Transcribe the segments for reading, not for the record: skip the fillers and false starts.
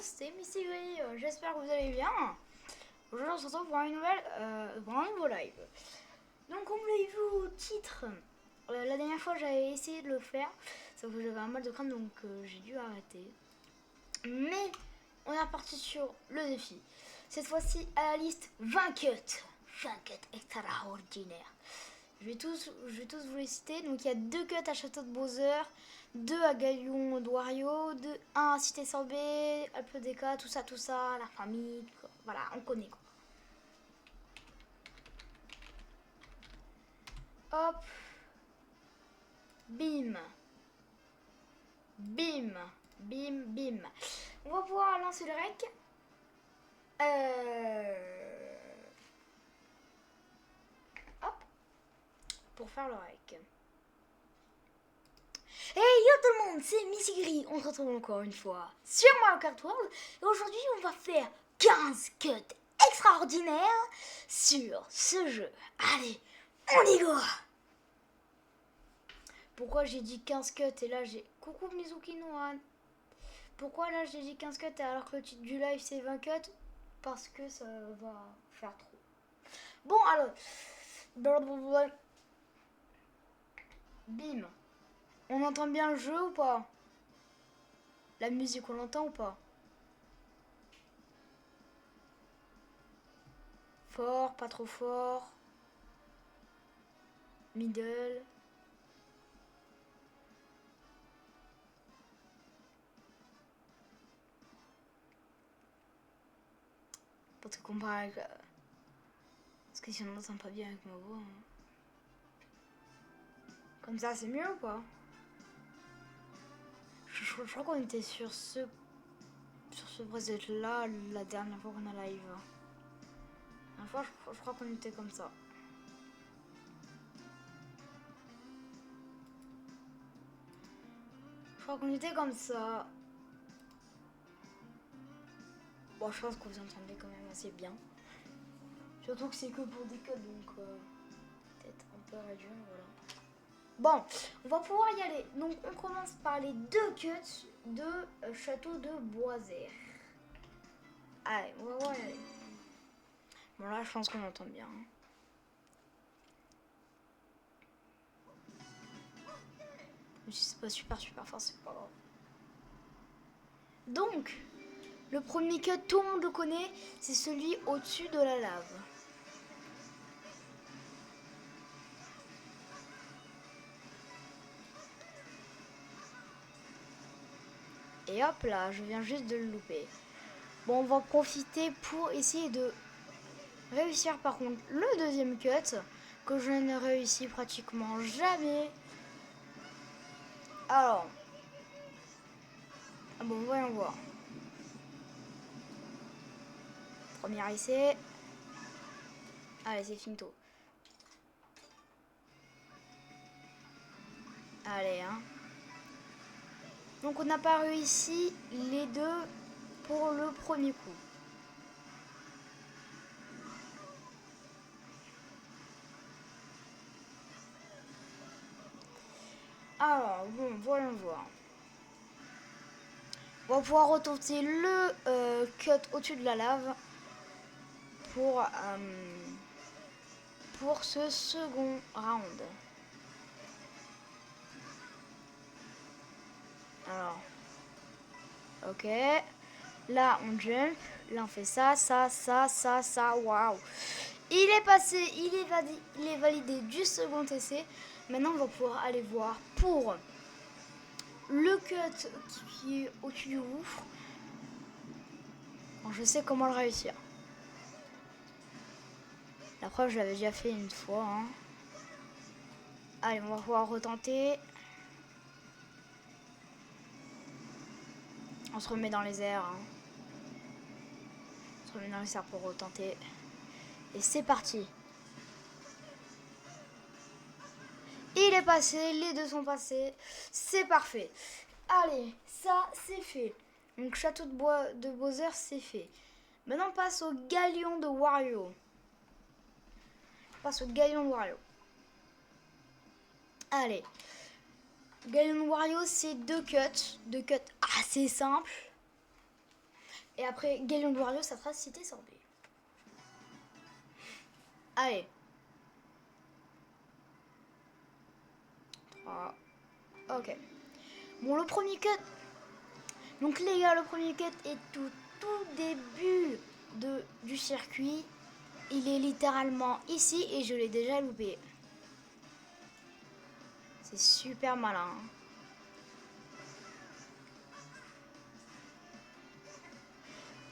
c'est Missy Gris, j'espère que vous allez bien. Aujourd'hui on se retrouve pour pour un nouveau live. Donc comme vous l'avez vu au titre, la dernière fois j'avais essayé de le faire, sauf que j'avais un mal de crâne donc j'ai dû arrêter. Mais on est reparti sur le défi. Cette fois-ci à la liste 20 cuts. 20 cuts extraordinaires. Je vais tous vous les citer. Donc il y a 2 cuts à Château de Bowser, 2 à Galion de Wario, 1 à Cité Sorbet, Alpe Deka, tout ça, la famille, quoi. Voilà, on connaît quoi. Hop, bim, bim, bim, bim. On va pouvoir lancer le rec. Hop, pour faire le rec. Hey yo tout le monde, c'est Missy Gris, on se retrouve encore une fois sur Mario Kart World et aujourd'hui on va faire 15 cuts extraordinaires sur ce jeu. Allez, on y va. Pourquoi j'ai dit 15 cuts et là j'ai... Coucou Mizuki Noan. Pourquoi là j'ai dit 15 cuts alors que le titre du live c'est 20 cuts? Parce que ça va faire trop. Bon alors... Bim. On entend bien le jeu ou pas? La musique, on l'entend ou pas? Fort, pas trop fort. Middle. Parce que comparé avec... Parce que si on n'entend pas bien avec ma voix... Hein. Comme ça, c'est mieux ou pas? Je crois qu'on était sur ce preset là la dernière fois qu'on a live. La dernière fois, je crois qu'on était comme ça. Je crois qu'on était comme ça. Bon, je pense que vous entendez quand même assez bien. Surtout que c'est que pour des codes, donc peut-être un peu réduit, voilà. Bon, on va pouvoir y aller. Donc, on commence par les 2 cuts de Château de Boisère. Allez, on va voir y aller. Bon, là, je pense qu'on entend bien. Même si c'est pas super fort, c'est pas grave. Donc, le premier cut, tout le monde le connaît, c'est celui au-dessus de la lave. Et hop là, je viens juste de le louper. Bon, on va profiter pour essayer de réussir par contre le deuxième cut, que je ne réussis pratiquement jamais. Alors, bon, voyons voir. Premier essai. Allez, c'est finito. Allez, hein. Donc on n'a pas réussi les deux pour le premier coup. Alors, bon, voyons voir. On va pouvoir retenter le cut au-dessus de la lave pour ce second round. Alors, ok. Là, on jump. Là, on fait ça, waouh. Il est passé, il est validé du second essai. Maintenant, on va pouvoir aller voir pour le cut qui est au-dessus du gouffre. Bon, je sais comment le réussir. La preuve, je l'avais déjà fait une fois. Hein. Allez, on va pouvoir retenter. On se remet dans les airs. Hein. On se remet dans les airs pour retenter. Et c'est parti. Il est passé, les deux sont passés. C'est parfait. Allez, ça c'est fait. Donc Château de Bowser, c'est fait. Maintenant on passe au Galion de Wario. Allez. Galion de Wario, c'est 2 cuts. 2 cuts assez simples. Et après Galion de Wario, ça sera Cité Sorbet. Allez. 3. Ok. Bon, le premier cut. Donc les gars, le premier cut est tout début du circuit. Il est littéralement ici et je l'ai déjà loupé. C'est super malin.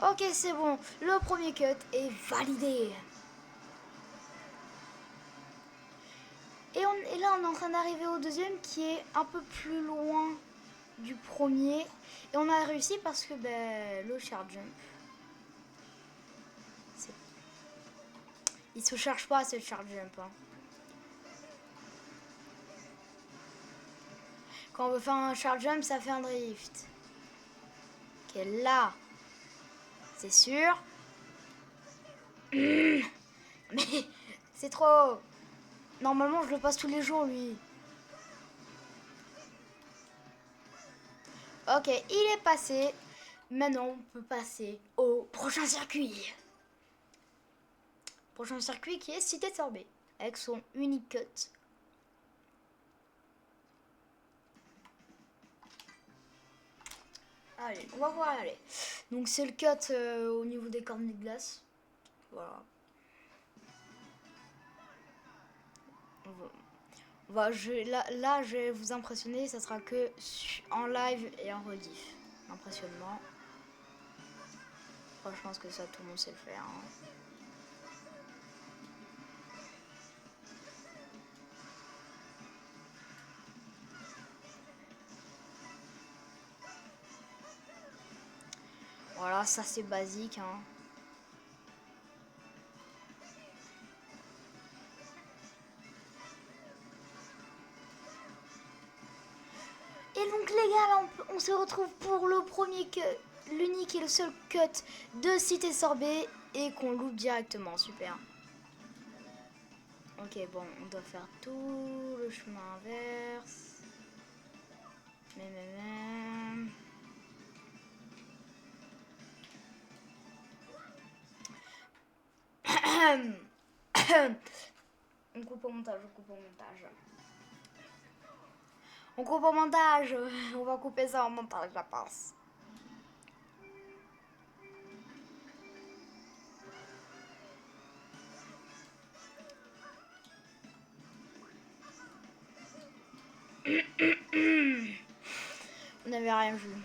Ok, c'est bon. Le premier cut est validé. Et là, on est en train d'arriver au deuxième qui est un peu plus loin du premier. Et on a réussi parce que le shard jump, il se charge pas ce shard jump. Hein. Quand on veut faire un shard jump, ça fait un drift. Ok, là, c'est sûr. Mais c'est trop... Normalement, je le passe tous les jours, lui. Ok, il est passé. Maintenant, on peut passer au prochain circuit. Prochain circuit qui est Cité de Sorbet. Avec son unique cut. Allez, on va voir aller. Donc c'est le cut au niveau des cornets de glace. Voilà. Là, je vais vous impressionner. Ça sera que en live et en rediff. L'impressionnement. Je pense que ça, tout le monde sait le faire. Hein. Voilà, ça c'est basique. Hein. Et donc les gars, là on se retrouve pour le premier cut, l'unique et le seul cut de Cité Sorbet et qu'on loupe directement, super. Ok, bon, on doit faire tout le chemin inverse. Mais. On coupe au montage, on coupe au montage. On coupe au montage, on va couper ça en montage, je pense. On n'avait rien vu.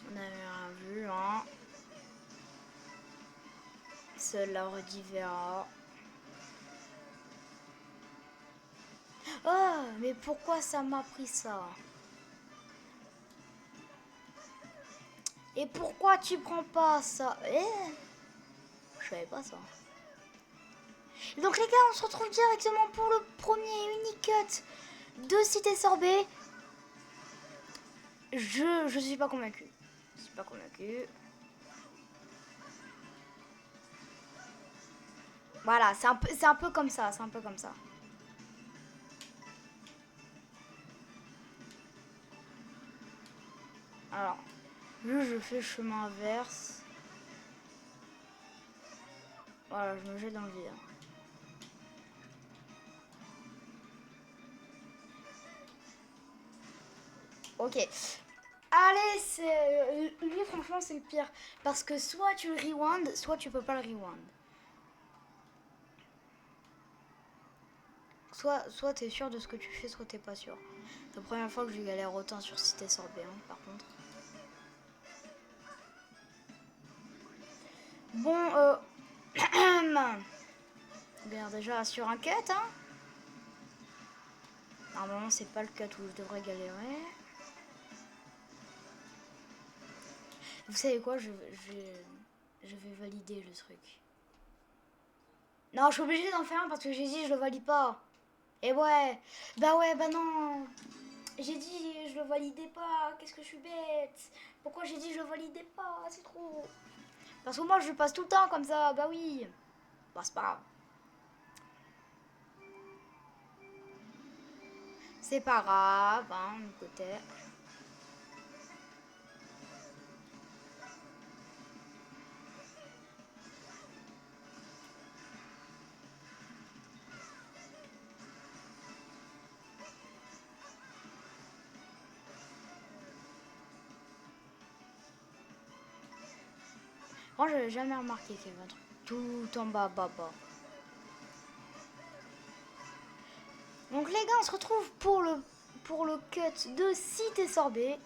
On n'avait rien vu, hein. Seul la rediff verra. Oh, mais pourquoi ça m'a pris ça? Et pourquoi tu prends pas ça? Je savais pas ça. Donc les gars, on se retrouve directement pour le premier et unique cut de Cité Sorbet. Je suis pas convaincu. Je suis pas convaincu. Voilà, c'est un peu comme ça, c'est un peu comme ça. Alors, je fais chemin inverse. Voilà, je me jette dans le vide. Ok. Allez, lui franchement c'est le pire. Parce que soit tu le rewind, soit tu peux pas le rewind. Soit t'es sûr de ce que tu fais, soit t'es pas sûr. C'est la première fois que je galère autant sur Cité Sorbet, hein, par contre. Bon, bien déjà sur un cut, hein. Normalement c'est pas le cut où je devrais galérer. Vous savez quoi, je vais valider le truc. Non, je suis obligée d'en faire un parce que j'ai dit je le valide pas. Et ouais, bah non. J'ai dit je le validais pas, qu'est-ce que je suis bête. Pourquoi j'ai dit je le validais pas, c'est trop. Parce que moi je passe tout le temps comme ça, bah oui. Bah c'est pas grave. C'est pas grave, hein, de côté. Moi, j'avais jamais remarqué qu'il y avait un truc tout en bas, bas. Donc les gars, on se retrouve pour le cut de Cité Sorbet.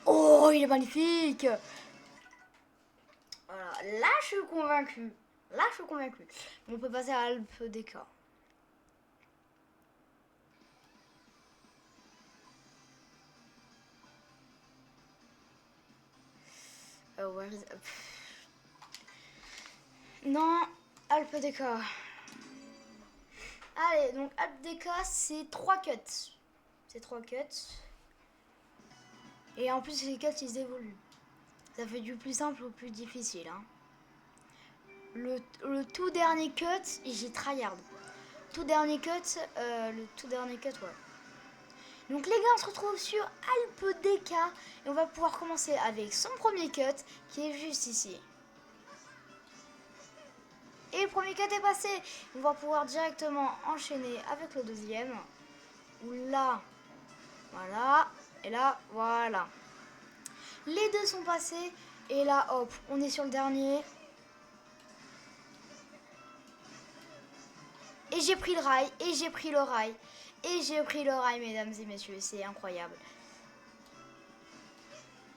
Oh, il est magnifique. Voilà, là je suis convaincue. On peut passer à Alpes Déca. Non, Alpes Déca. Allez, donc Alpes Déca, c'est 3 cuts. Et en plus, les cuts, ils évoluent. Ça fait du plus simple au plus difficile. Hein. Le tout dernier cut, j'ai tryhard. Le tout dernier cut, ouais. Donc les gars, on se retrouve sur Alpes Déca. Et on va pouvoir commencer avec son premier cut, qui est juste ici. Et le premier cut est passé. On va pouvoir directement enchaîner avec le deuxième. Où là, voilà. Et là, voilà. Les deux sont passés. Et là, hop, on est sur le dernier. Et j'ai pris le rail. Mesdames et messieurs. C'est incroyable.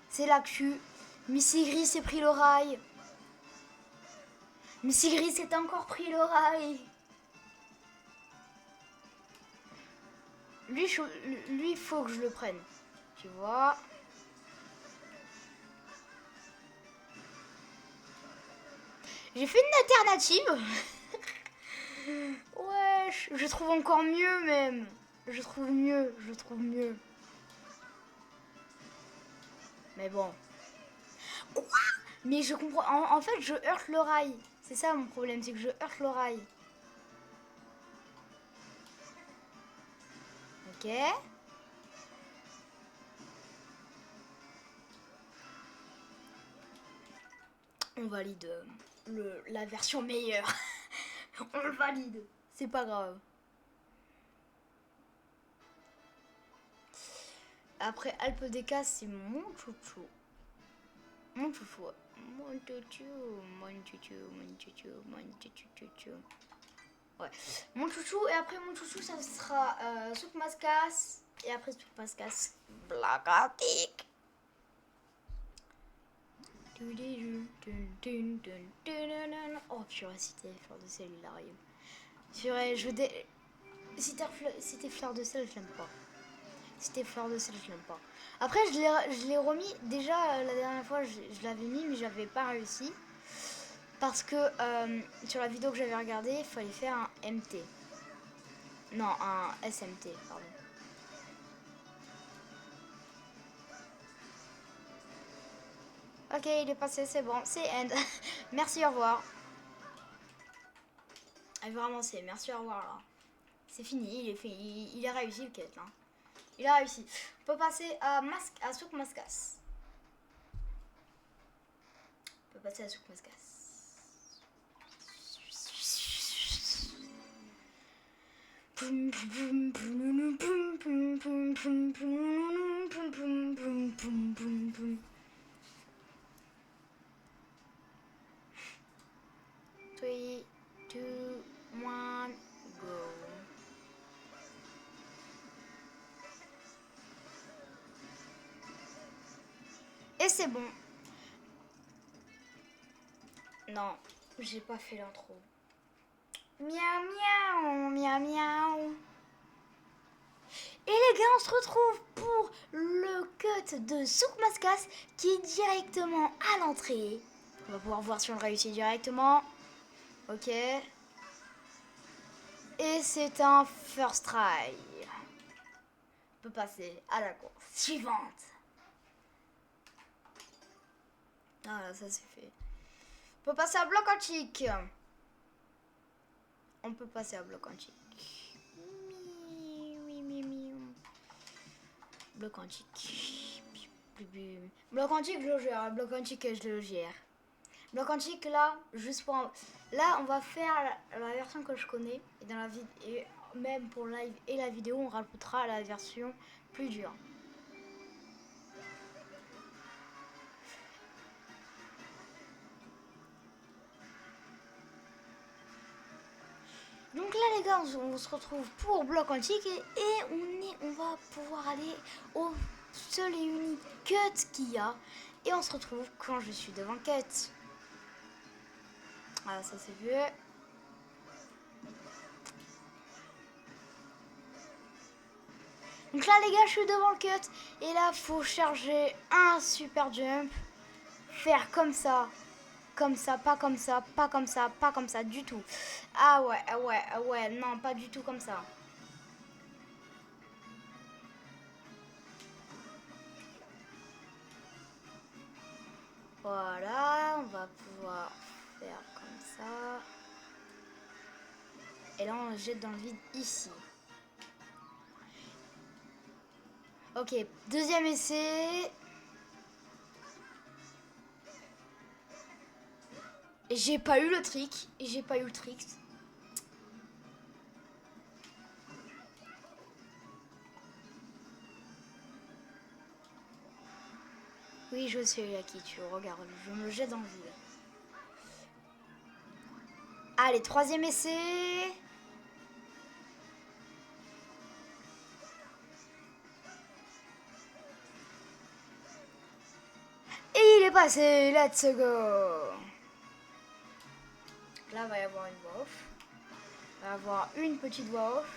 C'est là que Missy Gris s'est pris le rail. Missy Gris s'est encore pris le rail. Lui, il faut que je le prenne. Tu vois. J'ai fait une alternative. Ouais, je trouve encore mieux même. Je trouve mieux. Mais bon. Quoi? Mais je comprends. En fait, je heurte le rail. C'est ça mon problème, c'est que je heurte le rail. Ok. On valide la version meilleure. On le valide. C'est pas grave. Après Alpes Déca, c'est mon chouchou. Mon chouchou. Ouais. Mon chouchou. Et après mon chouchou, ça sera Souk Maskas. Et après Souk Maskas, Black Arctic. Oh purée, c'était fleur de sel, il arrive. Purée, c'était fleur de sel, je l'aime pas. C'était fleur de sel, je l'aime pas. Après, je l'ai remis. Déjà, la dernière fois, je l'avais mis, mais j'avais pas réussi. Parce que sur la vidéo que j'avais regardée, il fallait faire un MT. Non, un SMT, pardon. Ok, il est passé, c'est bon, c'est end. Merci, au revoir. Ah, vraiment, c'est merci, au revoir là. C'est fini, il a réussi le quête là. Il a réussi. On peut passer à Souk Maskas. Three, two, one, go. Et c'est bon. Non, j'ai pas fait l'intro. Miaou miaou, miaou miaou. Et les gars, on se retrouve pour le cut de Souk Maskas qui est directement à l'entrée. On va pouvoir voir si on le réussit directement. Ok. Et c'est un first try. On peut passer à la course suivante. Ah là, ça c'est fait. On peut passer à bloc antique. Bloc antique. Bloc antique, je le gère. Bloc antique, là, juste pour... Là, on va faire la version que je connais. Et dans la vidéo, et même pour live et la vidéo, on rajoutera la version plus dure. les gars, on se retrouve pour bloc antique et on va pouvoir aller au seul et unique cut qu'il y a. Et on se retrouve quand je suis devant cut. Voilà, ça c'est vu. Donc là les gars, je suis devant le cut. Et là, faut charger un super jump. Faire comme ça. Comme ça, pas comme ça, pas comme ça, pas comme ça du tout. Ah ouais, ah ouais, ah ouais, non, pas du tout comme ça. Voilà, on va pouvoir faire comme ça. Et là, on le jette dans le vide ici. Ok, deuxième essai. Et j'ai pas eu le trick. Et j'ai pas eu le trick. Oui, je sais à qui tu regardes. Je me jette dans le vide. Allez, troisième essai. Et il est passé. Let's go. Là, il va y avoir une voix off. Il va y avoir une petite voix off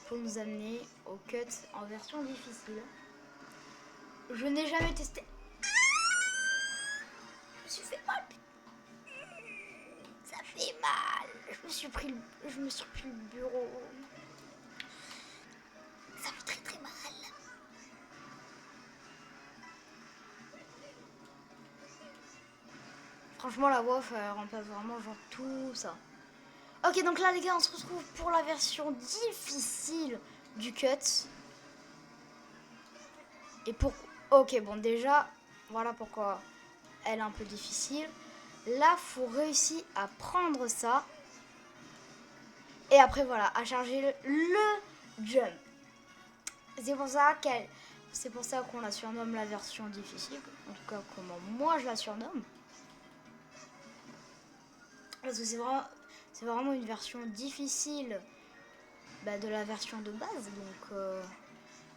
pour nous amener au cut en version difficile. Je n'ai jamais testé. Je me suis fait mal. Ça fait mal. Je me suis pris le bureau. Ça fait très très mal. Franchement, la voix off remplace vraiment genre tout ça. Ok, donc là les gars, on se retrouve pour la version difficile du cut. Et pour... Ok, bon déjà, voilà pourquoi elle est un peu difficile. Là, faut réussir à prendre ça. Et après, voilà, à charger le jump. C'est pour ça qu'on la surnomme la version difficile. En tout cas, comment moi je la surnomme. Parce que c'est vraiment une version difficile de la version de base. Donc,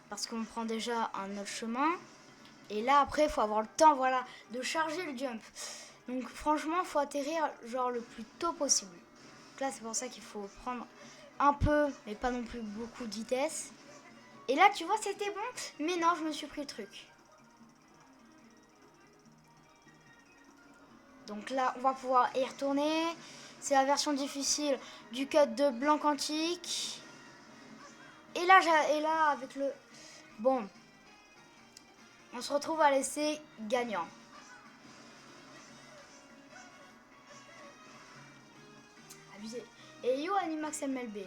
parce qu'on prend déjà un autre chemin. Et là, après, il faut avoir le temps, voilà, de charger le jump. Donc, franchement, il faut atterrir genre le plus tôt possible. Donc là, c'est pour ça qu'il faut prendre un peu, mais pas non plus beaucoup de vitesse. Et là, tu vois, c'était bon. Mais non, je me suis pris le truc. Donc là, on va pouvoir y retourner. C'est la version difficile du cut de blanc antique. Et là, avec le... Bon. On se retrouve à l'essai gagnant. Abusé. Et yo, Animax MLB.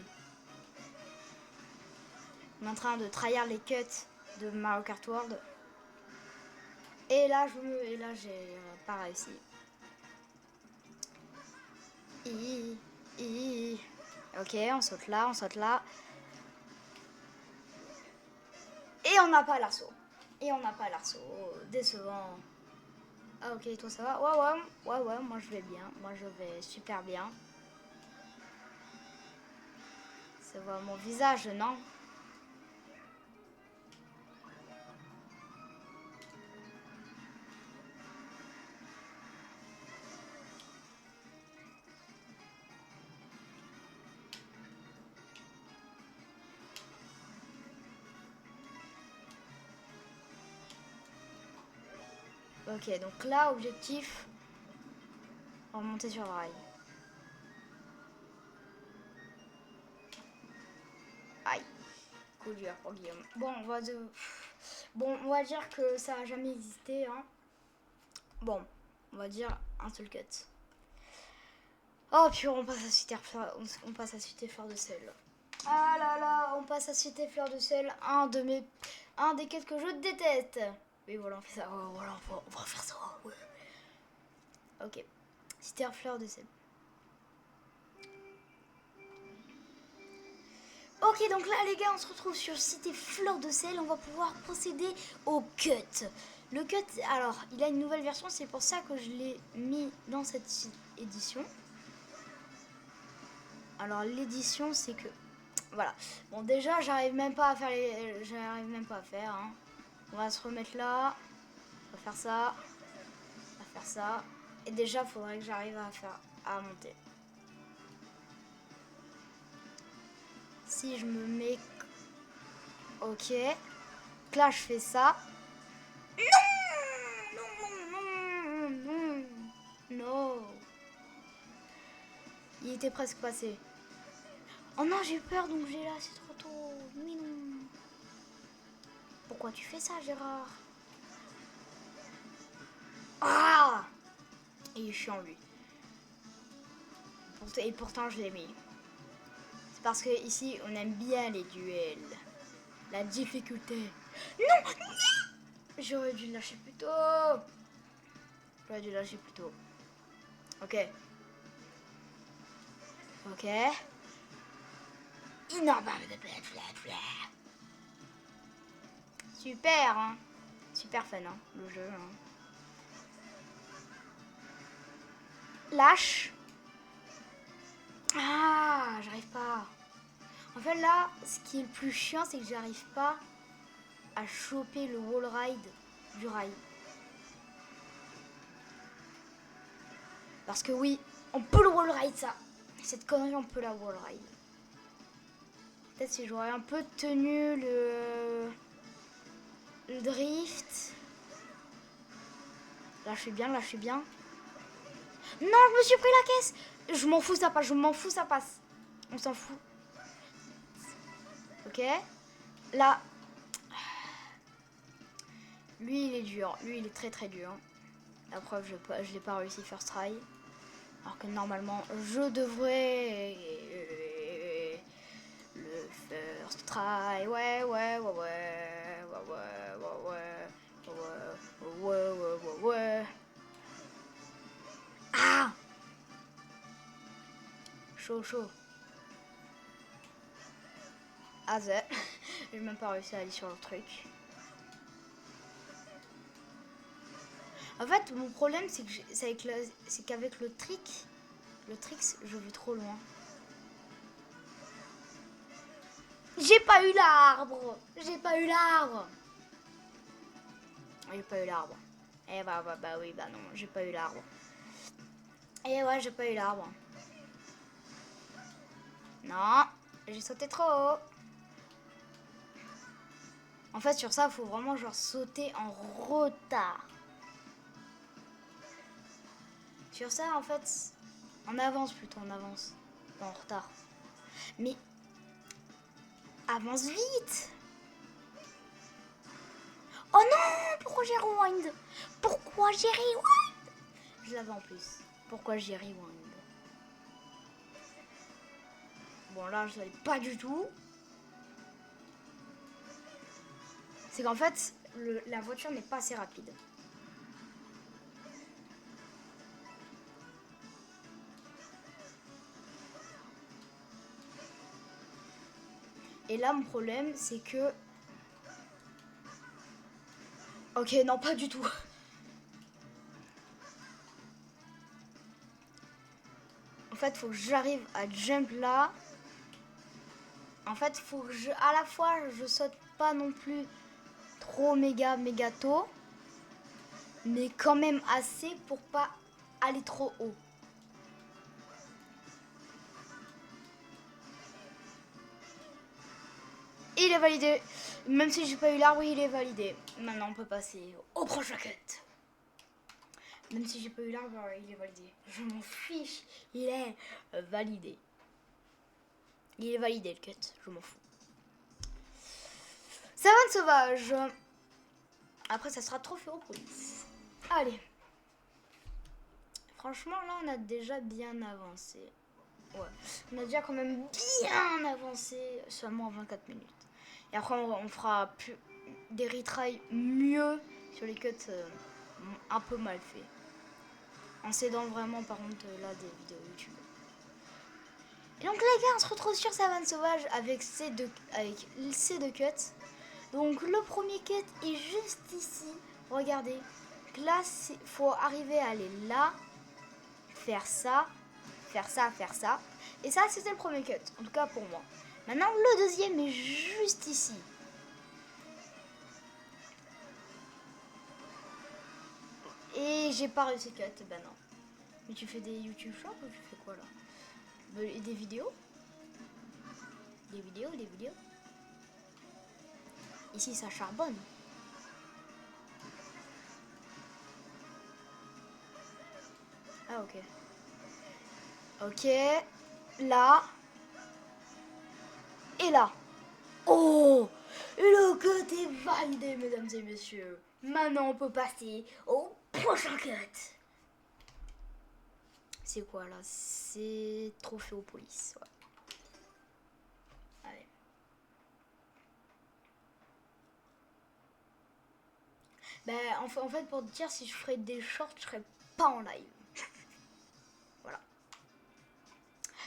On est en train de trahir les cuts de Mario Kart World. Et là, j'ai pas réussi. Ok, on saute là, on saute là. Et on n'a pas l'arceau. Décevant. Ah ok, toi ça va? Ouais, moi je vais bien. Moi je vais super bien. Ça voit mon visage, non? Ok, donc là, objectif, remonter sur le rail. Aïe, coup dur pour Guillaume. Bon, on va dire que ça a jamais existé. Hein. Bon, on va dire un seul cut. Oh, puis on passe à citer fleur de sel. Ah là là, on passe à citer fleur de sel, un des quêtes que je déteste. Oui, voilà, on fait ça. Oh, voilà, on va faire ça. Ouais. Ok, citer fleur de sel. Ok, donc là les gars, on se retrouve sur cité fleur de sel. On va pouvoir procéder au cut. Le cut, alors, il a une nouvelle version, c'est pour ça que je l'ai mis dans cette édition. Alors l'édition, c'est que... Voilà. Bon, déjà, j'arrive même pas à faire les... J'arrive même pas à faire. Hein. On va se remettre là. On va faire ça. On va faire ça. Et déjà, il faudrait que j'arrive à faire... à monter. Si je me mets... Ok. Là, je fais ça. Non, non, non, non, non. Il était presque passé. Oh non, j'ai peur, donc j'ai là, c'est trop tôt. Mais non. Pourquoi tu fais ça, Gérard? Ah! Il est chiant, lui. Et pourtant, je l'ai mis. C'est parce que ici, on aime bien les duels. La difficulté. Non! J'aurais dû le lâcher plus tôt. J'aurais dû le lâcher plus tôt. Ok. Ok. Super, hein. Super fun, hein, le jeu. Hein. Lâche. Ah, j'arrive pas. En fait, là, ce qui est le plus chiant, c'est que j'arrive pas à choper le wall ride du rail. Parce que oui, on peut le wall ride, ça. Cette connerie, on peut la wall ride. Peut-être si j'aurais un peu tenu le drift. Là, je suis bien, là, je suis bien. Non, je me suis pris la caisse. Je m'en fous, ça passe, je m'en fous, ça passe. On s'en fout. Ok. Là. Lui, il est dur. Lui, il est très, très dur. La preuve, je l'ai pas réussi first try. Alors que normalement, je devrais le first try. Ouais, ouais, ouais, ouais, ouais, ouais, ouais, ouais, ouais, ouais. Ah! Chaud, chaud. Ah, zè. J'ai même pas réussi à aller sur le truc. En fait, mon problème, c'est qu'avec le tricks, je vais trop loin. J'ai pas eu l'arbre. J'ai pas eu l'arbre. J'ai pas eu l'arbre. Eh bah oui, bah non, j'ai pas eu l'arbre. Eh ouais, j'ai pas eu l'arbre. Non, j'ai sauté trop haut. En fait, sur ça, il faut vraiment genre sauter en retard. Sur ça, en fait, on avance plutôt, on avance. Pas en retard. Mais avance vite. Oh non, pourquoi j'ai rewind? Pourquoi j'ai rewind? Je l'avais en plus. Pourquoi j'ai rewind? Bon, là, je savais pas du tout. C'est qu'en fait, la voiture n'est pas assez rapide. Et là, mon problème, c'est que... Ok, non, pas du tout. En fait, faut que j'arrive à jump là. En fait, faut que à la fois, je saute pas non plus trop méga tôt. Mais quand même assez pour pas aller trop haut. Il est validé. Même si j'ai pas eu l'arbre, il est validé. Maintenant, on peut passer au prochain cut. Même si j'ai pas eu l'arbre, il est validé. Je m'en fiche. Il est validé. Il est validé le cut. Je m'en fous. Savane sauvage. Après, ça sera trophée au police. Allez. Franchement, là, on a déjà bien avancé. Ouais. On a déjà quand même bien avancé. Seulement en 24 minutes. Et après, on fera des retries mieux sur les cuts un peu mal faits. En s'aidant vraiment, par contre, là, des vidéos YouTube. Et donc, les gars, on se retrouve sur Savane Sauvage avec ces deux cuts. Donc, le premier cut est juste ici. Regardez. Là, il faut arriver à aller là, faire ça, faire ça, faire ça. Et ça, c'était le premier cut, en tout cas pour moi. Maintenant, le deuxième est juste ici. Et j'ai pas réussi cut, ben non. Mais tu fais des YouTube Shorts ou tu fais quoi là? Des vidéos? Des vidéos? Ici, ça charbonne. Ah, ok. Ok. Là. Et là. Oh! Le cut est validé, mesdames et messieurs. Maintenant, on peut passer au prochain cut. C'est quoi là? C'est Trophéopolis. Ouais. Allez. Ben, en fait, pour te dire, si je ferais des shorts, je serais pas en live. Voilà.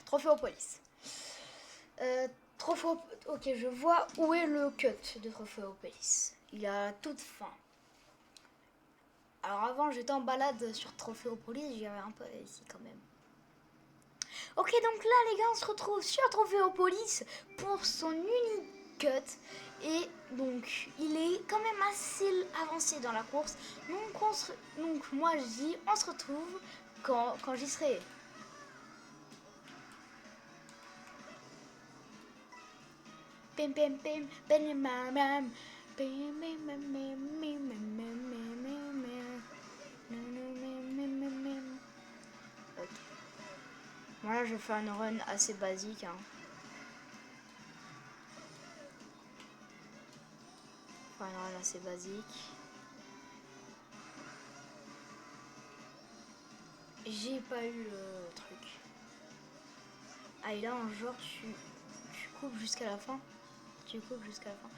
Trophéopolis. Ok, je vois où est le cut de Trophéopolis. Il est à toute fin. Alors avant, j'étais en balade sur Trophéopolis, j'y avais un peu ici quand même. Ok, donc là, les gars, on se retrouve sur Trophéopolis pour son unique cut. Et donc, il est quand même assez avancé dans la course. Donc moi, je dis, on se retrouve quand j'y serai. Pim, pim, pim, pim, pim, pim. Ok. Voilà, je vais faire une run assez basique. Hein. Faire une run assez basique. J'ai pas eu le truc. Ah, et là, un genre, tu coupes jusqu'à la fin. Tu coupes jusqu'à la fin.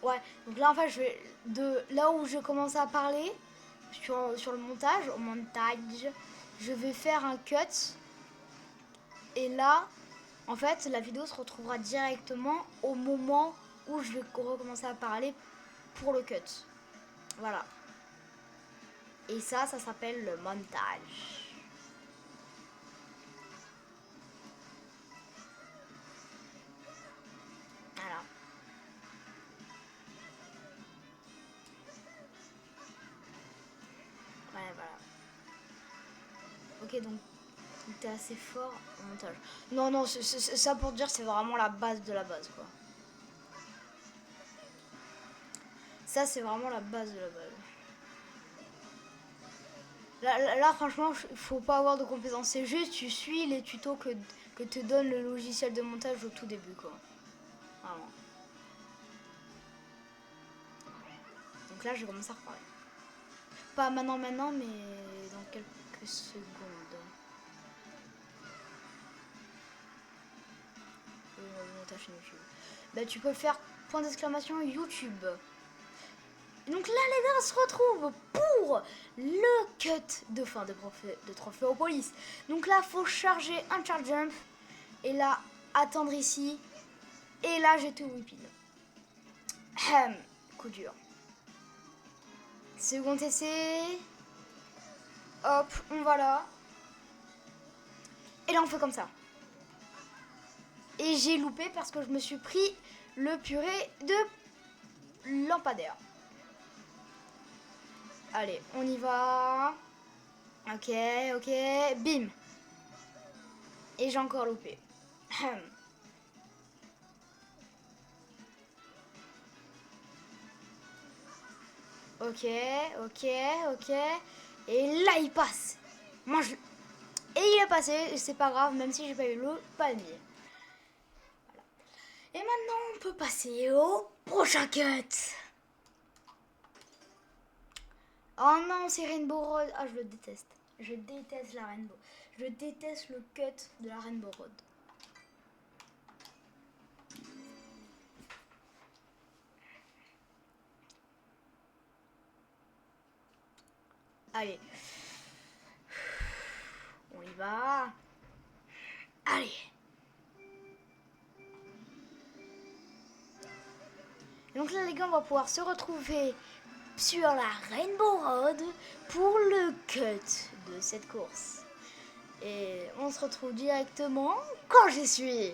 Ouais, donc là, en fait, je vais de là où je commence à parler sur le montage, au montage, je vais faire un cut. Et là, en fait, la vidéo se retrouvera directement au moment où je vais recommencer à parler pour le cut. Voilà. Et ça s'appelle le montage. Voilà. Ouais, voilà. Ok, donc t'es assez fort au montage. Non, ça pour dire, c'est vraiment la base de la base, quoi. Ça, c'est vraiment la base de la base. Là, franchement, il faut pas avoir de compétences. C'est juste, tu suis les tutos que te donne le logiciel de montage au tout début, quoi. Vraiment. Donc là, je commence à reparler. Pas maintenant, mais dans quelques secondes. Ta chaîne YouTube. Bah, tu peux faire point d'exclamation YouTube. Donc là, les gars, on se retrouve pour le cut de fin de Trophéopolis. Donc là, faut charger un charge jump. Et là, attendre ici. Et là, j'ai tout whipping. Coup dur. Second essai. Hop, on va là. Et là, on fait comme ça. Et j'ai loupé parce que je me suis pris le purée de lampadaire. Allez, on y va. Ok, bim. Et j'ai encore loupé. Ok. Et là, il passe. Et il est passé, c'est pas grave, même si j'ai pas eu le palmier. Voilà. Et maintenant, on peut passer au prochain cut. Oh non, c'est Rainbow Road. Ah, je le déteste. Je déteste la Rainbow. Je déteste le cut de la Rainbow Road. Allez. On y va. Allez. Donc là, les gars, on va pouvoir se retrouver sur la Rainbow Road pour le cut de cette course. Et on se retrouve directement quand j'y suis.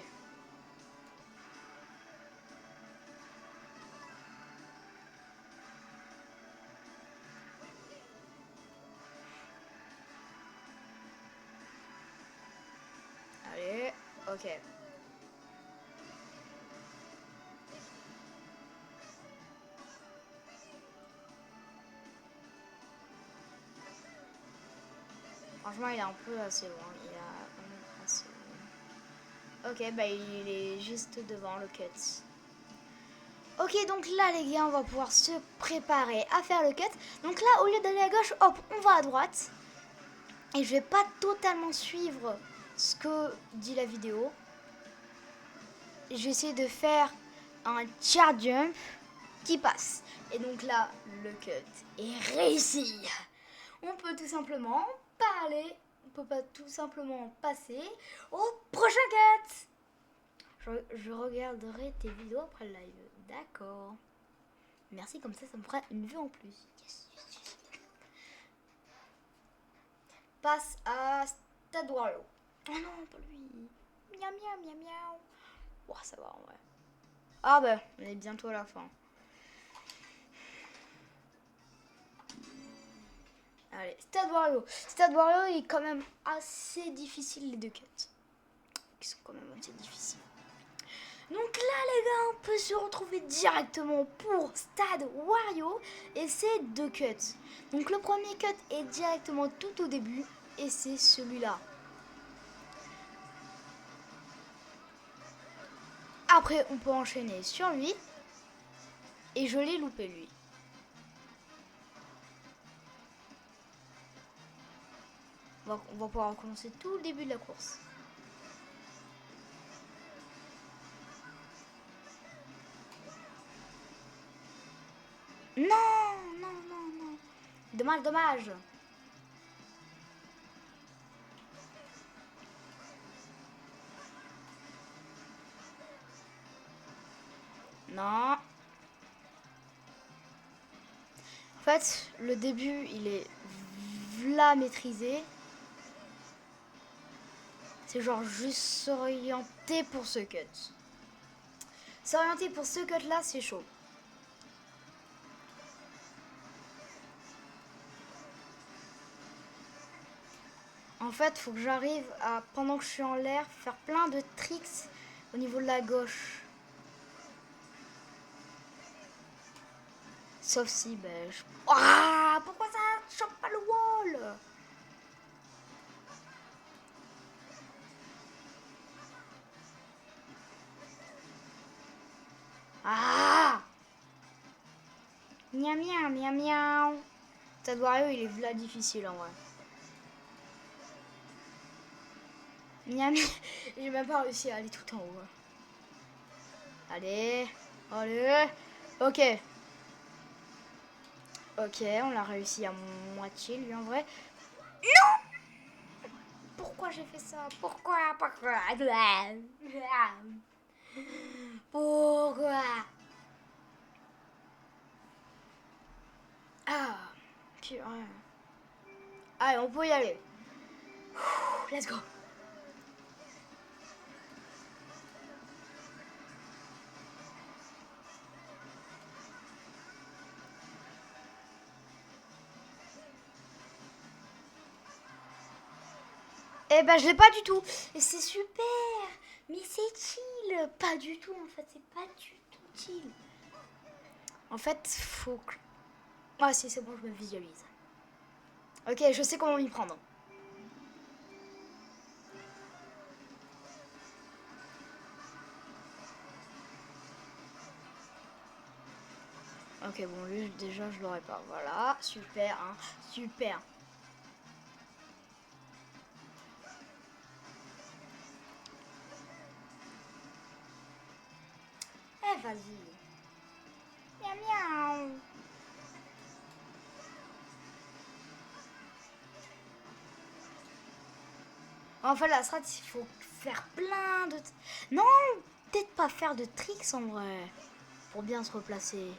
Allez, ok. Franchement, il est un peu assez loin. Il a quand même assez loin. Ok, bah il est juste devant le cut. Ok, donc là, les gars, on va pouvoir se préparer à faire le cut. Donc là, au lieu d'aller à gauche, hop, on va à droite. Et je vais pas totalement suivre ce que dit la vidéo. Je vais essayer de faire un chair jump qui passe. Et donc là, le cut est réussi. On peut tout simplement parler, on peut pas tout simplement passer au prochain cut. Je regarderai tes vidéos après le live. D'accord. Merci, comme ça me fera une vue en plus. Yes, yes, yes. Passe à Stade Wario. Oh non, pas lui. Miam miam miam miam. Oh, ça va en vrai. Ah bah, on est bientôt à la fin. Allez, Stade Wario. Stade Wario est quand même assez difficile, les deux cuts. Ils sont quand même assez difficiles. Donc là, les gars, on peut se retrouver directement pour Stade Wario. Et c'est deux cuts. Donc le premier cut est directement tout au début. Et c'est celui-là. Après, on peut enchaîner sur lui. Et je l'ai loupé, lui. On va pouvoir recommencer tout le début de la course. Non, non, non, non. Dommage, dommage. Non. En fait, le début, il est v'là maîtrisé. C'est genre juste s'orienter pour ce cut. S'orienter pour ce cut là, c'est chaud. En fait, faut que j'arrive à, pendant que je suis en l'air, faire plein de tricks au niveau de la gauche. Sauf si, ben, je... Ah, pourquoi ça chope pas le wall? Ah! Miam miam miam miam. Stade Wario, il est v'là difficile en vrai. Miam miam. J'ai même pas réussi à aller tout en haut. Allez, allez. Ok. Ok, on l'a réussi à moitié lui en vrai. Non! Pourquoi j'ai fait ça? Pourquoi? Pourquoi? Ah, purée. Allez, on peut y aller. Let's go. Eh ben, je l'ai pas du tout. Et c'est super. Mais c'est chill. Pas du tout, en fait. C'est pas du tout chill. En fait, faut que... Ah si, c'est bon, je me visualise. Ok, je sais comment m'y prendre. Ok, bon, lui, déjà, je l'aurais pas. Voilà, super, hein. Super. Eh, vas-y. Miaou, miaou. En fait, la strat, il faut faire plein de... Non, peut-être pas faire de tricks en vrai. Pour bien se replacer.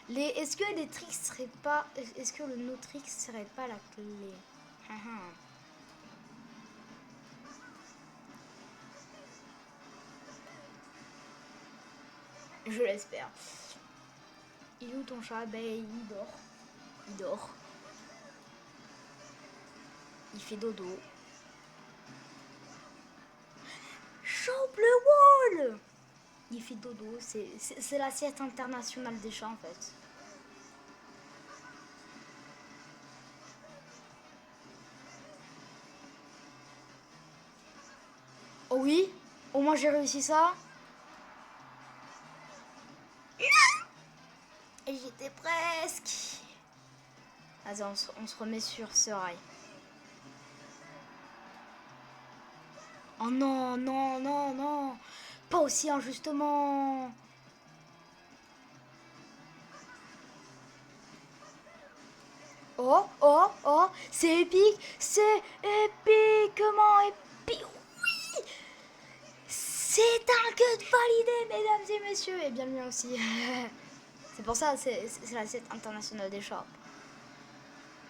Est-ce que les tricks seraient pas... Est-ce que le no trick serait pas la clé? Je l'espère. Il est où ton chat? Ben, il dort. Il dort. Il fait dodo. Chope le wall! Il fait dodo. C'est la sieste internationale des chats en fait. Oh oui? Au moins j'ai réussi ça. Et j'étais presque. Vas-y, on se remet sur ce rail. Oh non, non, non, non. Pas aussi injustement. Oh, oh, oh. C'est épique. C'est épiquement épique. Oui. C'est un cut validé, mesdames et messieurs. Et bien le mien aussi. C'est pour ça, c'est la sieste internationale des chats.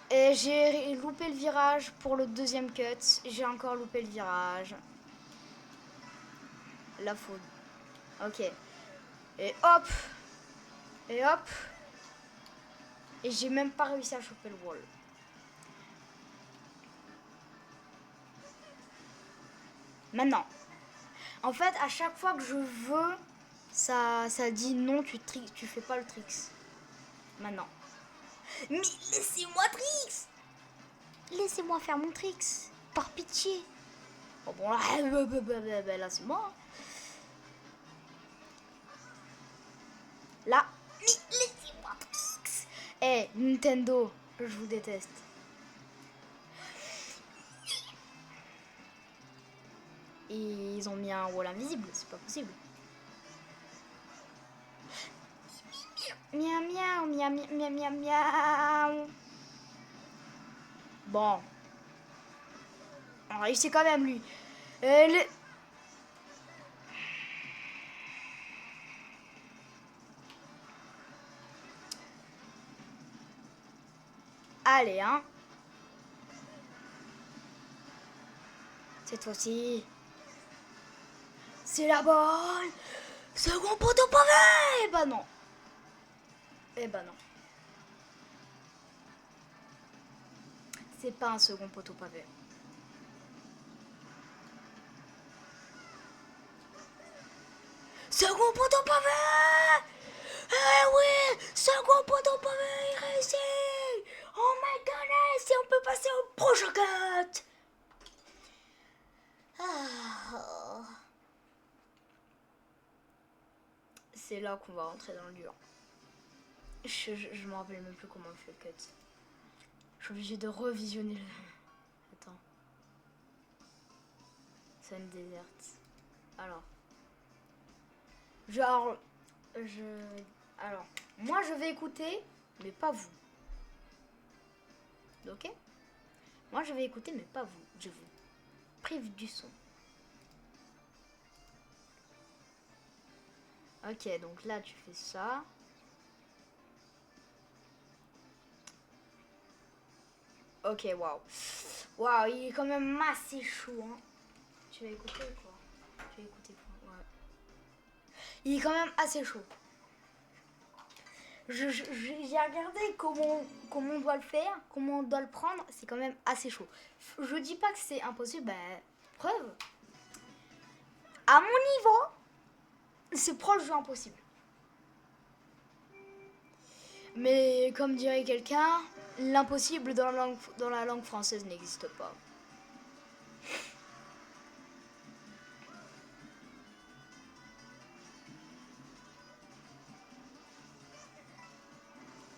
Et j'ai loupé le virage pour le deuxième cut. J'ai encore loupé le virage. La faute. Ok. Et hop. Et hop. Et j'ai même pas réussi à choper le wall. Maintenant. En fait, à chaque fois que je veux, ça dit non, tu fais pas le tricks. Maintenant. Mais laissez-moi tricks. Laissez-moi faire mon tricks. Par pitié. Oh bon là, là c'est moi. Là. Mais laissez-moi tricks. Eh, Nintendo, je vous déteste. Et ils ont mis un wall invisible, c'est pas possible. Miaou, miaou, miaou, miaou, miaou, miaou. Bon. On réussit quand même, lui. Allez, hein. Cette fois-ci. C'est la bonne. Second poteau pavé. Eh ben non. Eh ben non. C'est pas un second poteau pavé. Second poteau pavé. Eh oui. Second poteau pavé. Il réussit. Oh my goodness. Et on peut passer au prochain cut. C'est là qu'on va rentrer dans le dur. Je me rappelle même plus comment on fait le cut. Je suis obligée de revisionner le... Attends. Sun Desert. Alors. Alors. Moi je vais écouter, mais pas vous. Ok? Moi je vais écouter, mais pas vous. Je vous prive du son. Ok, donc là tu fais ça. Ok, waouh. Waouh, il est quand même assez chaud. Hein. Tu vas écouter quoi? Tu vas écouter quoi? Ouais. Il est quand même assez chaud. J'ai regardé comment on doit le faire, comment on doit le prendre. C'est quand même assez chaud. Je dis pas que c'est impossible. Bah, preuve. À mon niveau, c'est proche de l'impossible. Mais comme dirait quelqu'un, l'impossible dans la langue française n'existe pas.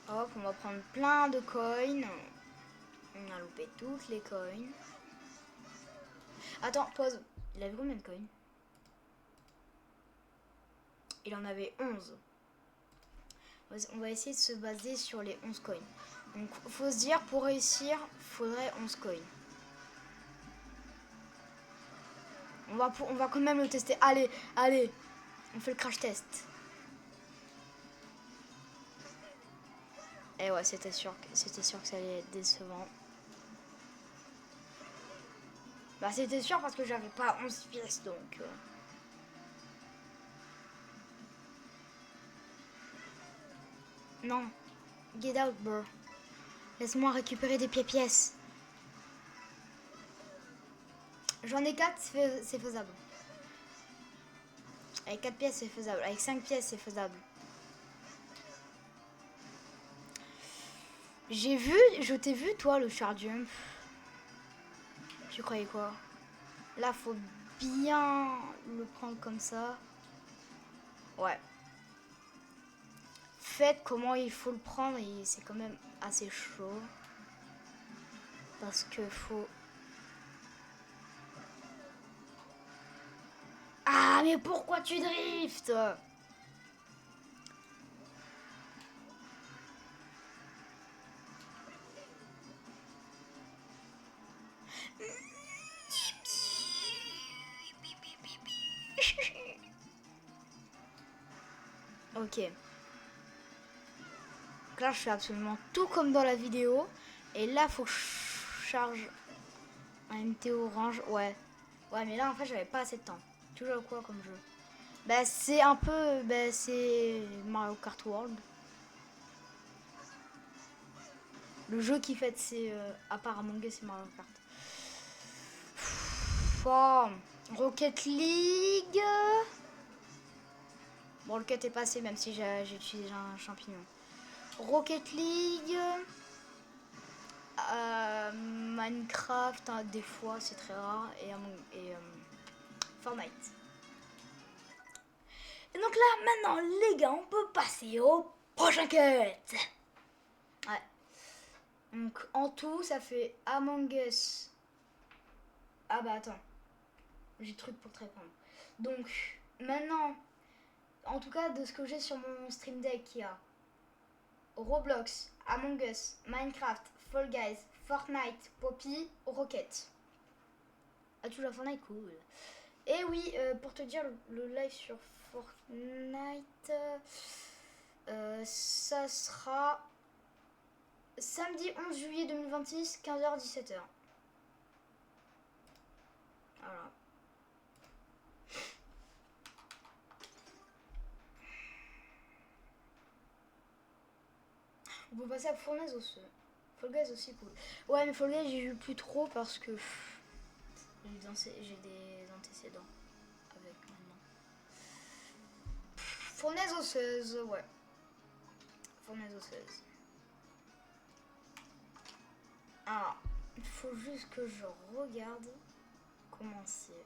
Hop, on va prendre plein de coins. On a loupé toutes les coins. Attends, pause. Il avait combien de coins? Il en avait 11. On va essayer de se baser sur les 11 coins. Donc, faut se dire, pour réussir, faudrait 11 coins. On va quand même le tester. Allez, allez. On fait le crash test. Et ouais, c'était sûr que ça allait être décevant. Bah c'était sûr parce que j'avais pas 11 pièces donc... Non. Get out, bro. Laisse-moi récupérer des pièces. J'en ai 4, c'est faisable. Avec 4 pièces, c'est faisable. Avec 5 pièces, c'est faisable. Je t'ai vu, toi, le char jump. Tu croyais quoi? Là, faut bien le prendre comme ça. Ouais. Faites comment il faut le prendre et c'est quand même assez chaud. Parce que faut... Ah, mais pourquoi tu driftes? Ok. Donc là, je fais absolument tout comme dans la vidéo. Et là, faut que je charge un MT orange. Ouais. Ouais, mais là, en fait, j'avais pas assez de temps. Toujours quoi comme jeu? Bah, c'est un peu... Bah, c'est Mario Kart World. Le jeu qui fait, c'est... à part Among Us, c'est Mario Kart. Oh, Rocket League. Bon, le cut est passé, même si j'ai utilisé un champignon. Rocket League. Minecraft, hein, des fois, c'est très rare. Et Fortnite. Et donc là, maintenant, les gars, on peut passer au prochain cut. Ouais. Donc, en tout, ça fait Among Us. Ah bah, attends. J'ai le truc pour te répondre. Donc, maintenant, en tout cas, de ce que j'ai sur mon Stream Deck, il y a Roblox, Among Us, Minecraft, Fall Guys, Fortnite, Poppy, Rocket. Ah, tu joues à Fortnite? Cool. Et oui, pour te dire, le live sur Fortnite, ça sera samedi 11 juillet 2026, 15h-17h. Voilà. On peut passer à Fournaise aussi. Fall Guys aussi cool. Ouais, mais Fall Guys, j'y joue plus trop parce que j'ai des antécédents avec maintenant. Fournaise osseuse, ouais. Fournaise osseuse. Alors, il faut juste que je regarde comment c'est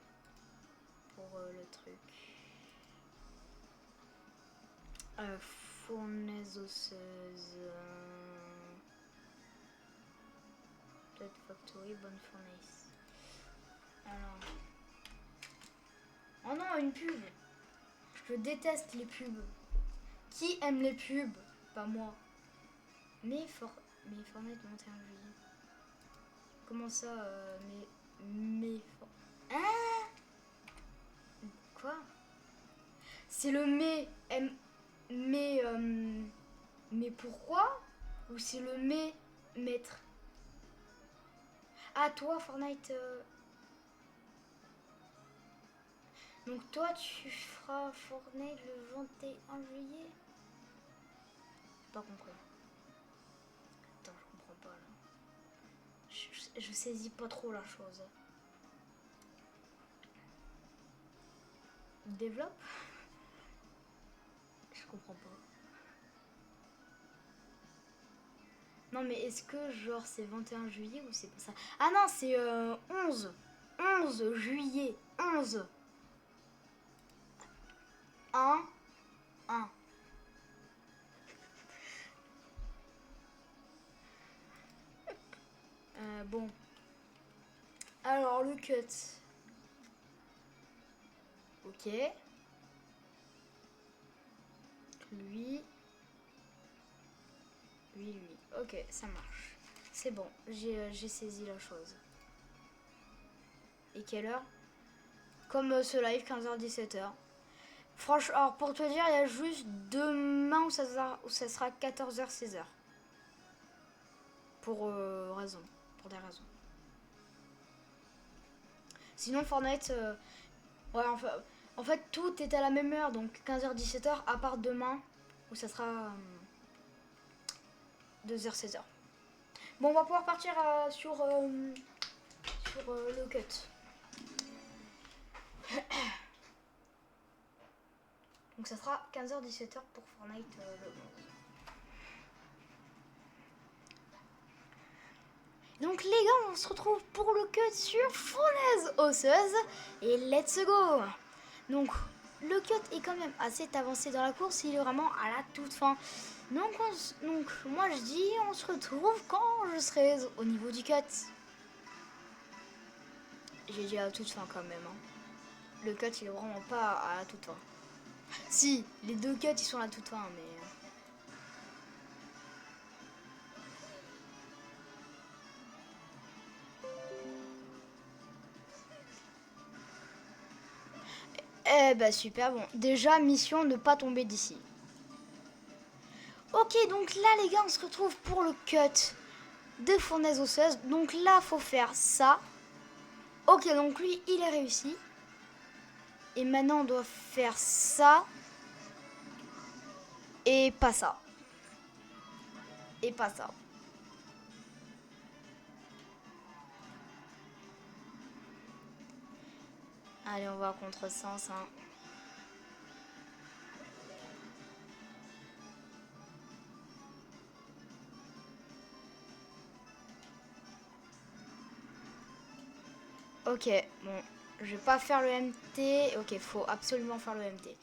pour le truc. Fournaise osseuse. Peut-être Factory, bonne fournaise. Alors. Oh non, une pub. Je déteste les pubs. Qui aime les pubs? Pas moi. Mais Fortnite 21 juillet. Comment ça, Hein? Quoi? C'est le mais pourquoi? Ou c'est le maître? Ah, toi, Fortnite. Donc, toi, tu feras Fortnite le 21 juillet? J'ai pas compris. Attends, je comprends pas là. Je saisis pas trop la chose. Développe? Je comprends pas. Non, mais est-ce que genre c'est 21 juillet ou c'est pas ça? Ah non, c'est 11. 11 juillet. 11. 1. 1. Bon. Alors, le cut. Ok. Lui. Lui. Ok, ça marche. C'est bon, j'ai saisi la chose. Et quelle heure? Comme ce live, 15h-17h. Franchement, alors pour te dire, il y a juste demain où ça sera 14h-16h. pour pour des raisons. Sinon Fortnite, ouais, en fait tout est à la même heure, donc 15h-17h, à part demain où ça sera 2h-16h. Bon, on va pouvoir partir sur le cut. Donc ça sera 15h-17h pour Fortnite le 11. Donc les gars, on se retrouve pour le cut sur fournaise osseuse et let's go. Donc le cut est quand même assez avancé dans la course, il est vraiment à la toute fin. Donc moi je dis on se retrouve quand je serai au niveau du cut. J'ai dit à la toute fin quand même. Hein. Le cut il est vraiment pas à la toute fin. Si, les deux cuts ils sont à la toute fin mais... Eh bah super bon. Déjà mission ne pas tomber d'ici. Ok donc là les gars on se retrouve pour le cut de fournaise osseuse. Donc là faut faire ça. Ok donc lui il est réussi. Et maintenant on doit faire ça. Et pas ça. Et pas ça. Allez on va à contre-sens hein. Ok, bon, je vais pas faire le MT. Ok, faut absolument faire le MT.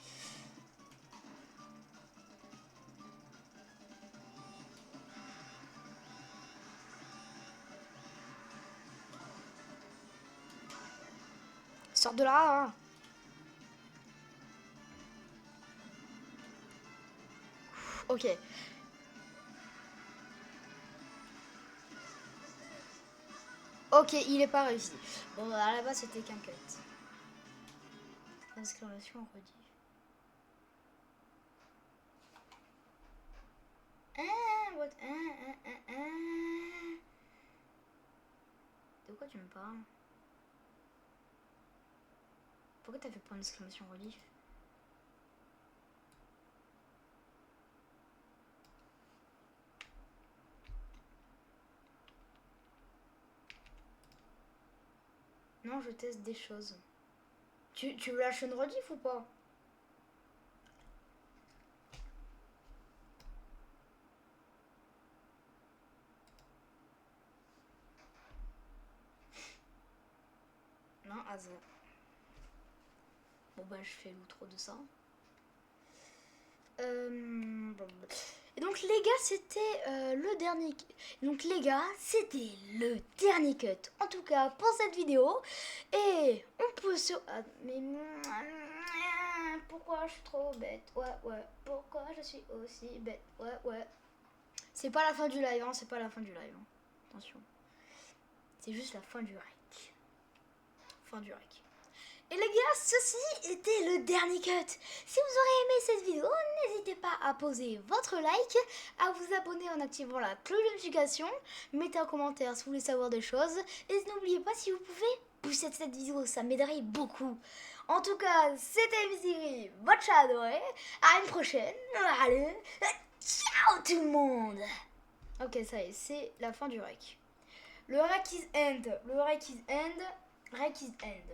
Sors de là, hein. Ok. Ok, il est pas réussi. Bon, à la base, c'était qu'un cut. Exclamation rediff. What? De quoi tu me parles? Pourquoi t'as fait point d'exclamation rediff? Non, je teste des choses. Tu veux lâcher une rediff ou pas? Non, hasard. Bon bah je fais l'outro de ça. Et donc les gars c'était le dernier. Donc les gars c'était le dernier cut. En tout cas pour cette vidéo. Et on peut se. Ah, mais pourquoi je suis trop bête? Ouais. Pourquoi je suis aussi bête? Ouais. C'est pas la fin du live, hein. C'est pas la fin du live. Hein. Attention. C'est juste la fin du rec. Fin du rec. Et les gars, ceci était le dernier cut. Si vous aurez aimé cette vidéo, n'hésitez pas à poser votre like, à vous abonner en activant la cloche de notification, mettez un commentaire si vous voulez savoir des choses, et n'oubliez pas si vous pouvez pousser cette vidéo, ça m'aiderait beaucoup. En tout cas, c'était Misiri, votre chat adoré, à une prochaine, allez, ciao tout le monde. Ok, ça y est, c'est la fin du rec. Le rec is end, le rec is end, rec is end.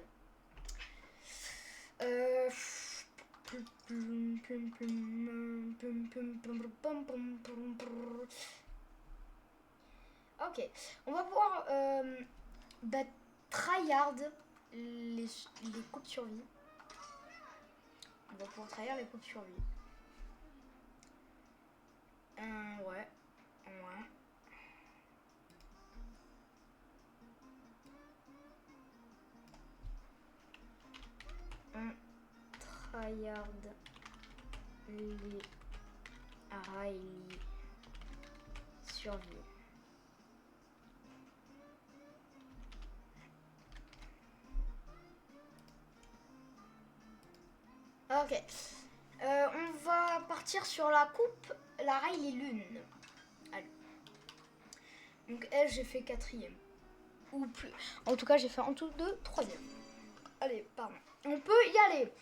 Ok, on va pouvoir tryhard les coups de survie. On va pouvoir tryhard les coups de survie. Ouais. Tryhard les Riley survie. Ok. On va partir sur la coupe, la Riley Lune. Allez. Donc elle, j'ai fait 4e. Ou plus. En tout cas, j'ai fait en tout de 3e. Allez, pardon. On peut y aller.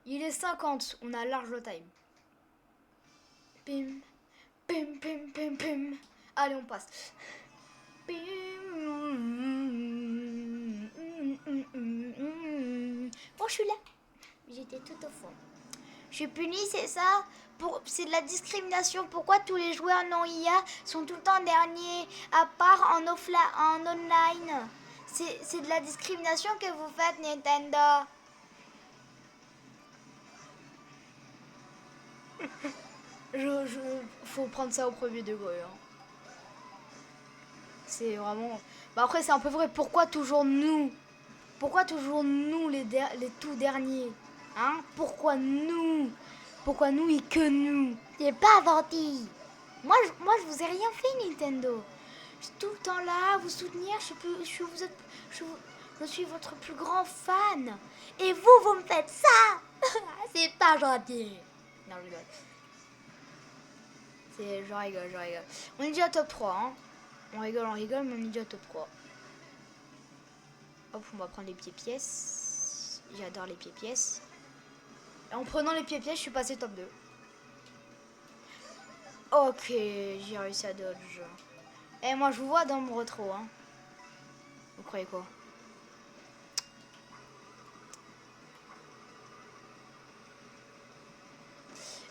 Il est 50, on a large le time. Pim, pim, pim, pim, pim. Allez, on passe. Pim. Bon, je suis là. J'étais tout au fond. Je suis punie, c'est ça? C'est de la discrimination. Pourquoi tous les joueurs non IA sont tout le temps derniers, à part en online? C'est de la discrimination que vous faites, Nintendo. Faut prendre ça au premier degré. Hein. C'est vraiment... Bah après, c'est un peu vrai. Pourquoi toujours nous? Pourquoi toujours nous, les tout derniers? Hein? Pourquoi nous? Pourquoi nous et que nous? C'est pas gentil. Moi, je vous ai rien fait, Nintendo. Je suis tout le temps là, vous soutenir. Je suis votre plus grand fan. Et vous me faites ça. C'est pas gentil. Non, je rigole. Je rigole. On est déjà top 3, hein. On rigole, mais on est déjà top 3. Hop, on va prendre les pieds-pièces. J'adore les pieds-pièces. Et en prenant les pieds-pièces, je suis passé top 2. Ok, j'ai réussi à dodge. Eh, moi, je vous vois dans mon rétro, hein. Vous croyez quoi?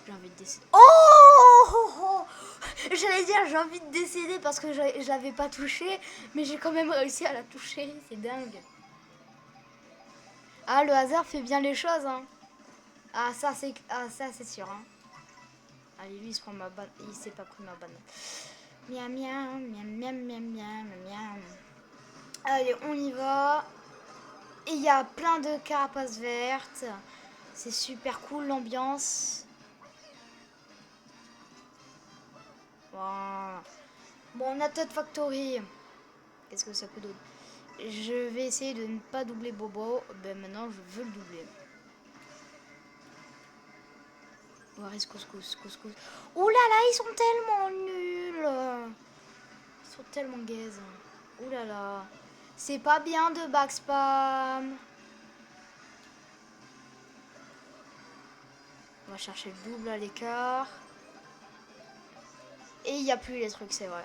J'ai envie de décéder. Oh, j'allais dire, j'ai envie de décéder parce que je l'avais pas touché. Mais j'ai quand même réussi à la toucher. C'est dingue. Ah, le hasard fait bien les choses, hein. Ah, ça, c'est sûr, hein. Allez, lui, il se prend ma banane. Il s'est pas pris ma banane. Miam, miam, miam, miam, miam, miam, miam. Allez, on y va. Et il y a plein de carapaces vertes. C'est super cool, l'ambiance. Voilà. Bon, on a Todd Factory. Qu'est-ce que ça peut donner? Je vais essayer de ne pas doubler Bobo. Ben maintenant, je veux le doubler. Waris couscous. Ouh là là, ils sont tellement nuls. Ils sont tellement gaze. Ouh là là. C'est pas bien de backspam. On va chercher le double à l'écart. Et il n'y a plus les trucs, c'est vrai.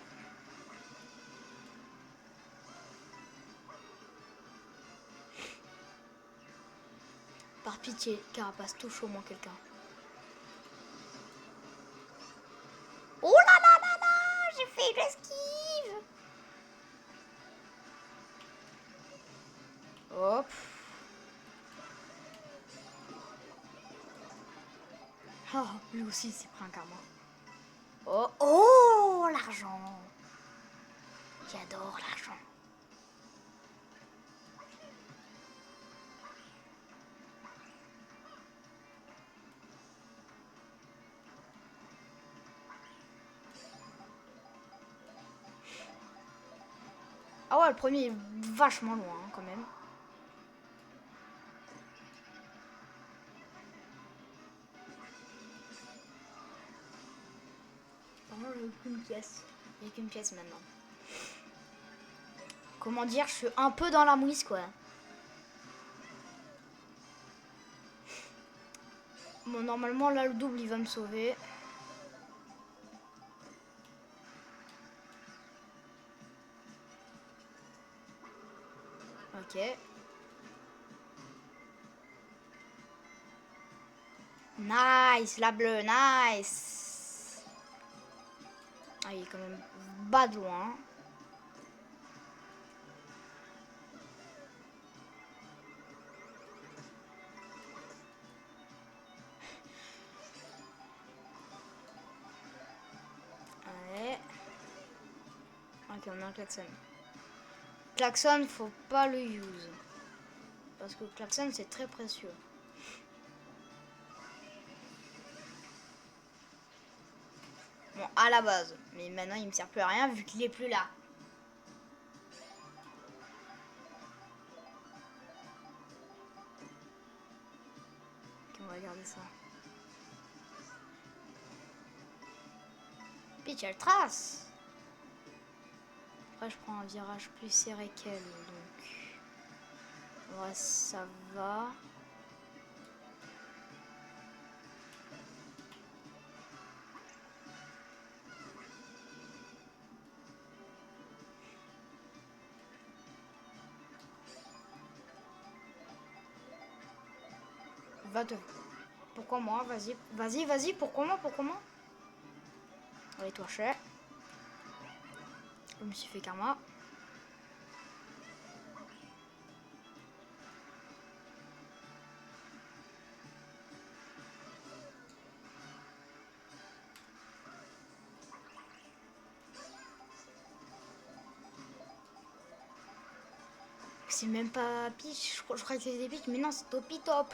Par pitié, Carapace, touche au moins quelqu'un. Oh là là là là, j'ai fait une esquive. Hop. Oh, lui aussi, il s'est pris un karma. Oh, l'argent. J'adore l'argent. Ah ouais, le premier est vachement loin, hein, quand même. Vraiment, j'ai qu'une pièce. J'ai qu'une pièce maintenant. Comment dire, je suis un peu dans la mouise, quoi. Bon, normalement, là, le double, il va me sauver. Ok. Nice, la bleue, nice. Ah, il est quand même bas de loin. Allez. Ok, on a un klaxon. Klaxon, faut pas le use. Parce que le klaxon, c'est très précieux. Bon, à la base. Mais maintenant, il me sert plus à rien vu qu'il est plus là. Ok, on va regarder ça. Pitch, elle trace. Après, je prends un virage plus serré qu'elle, donc... Ouais, ça va. Va te... Pourquoi moi? Vas-y, vas-y, vas-y, pourquoi moi? Pourquoi moi? Allez, toi, cher. Je me suis fait karma. C'est même pas Peach, je crois que c'était Peach, mais non, c'est Topi Top.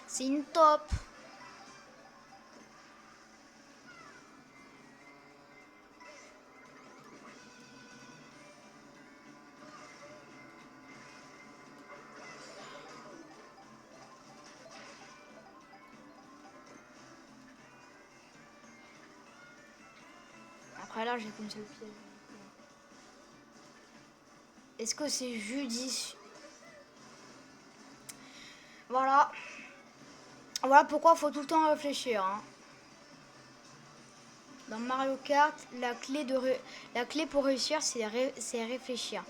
C'est une top. Après là, j'ai qu'une seule pièce. Est-ce que c'est judicieux? Voilà. Voilà pourquoi il faut tout le temps réfléchir. Hein. Dans Mario Kart, la clé pour réussir, c'est réfléchir.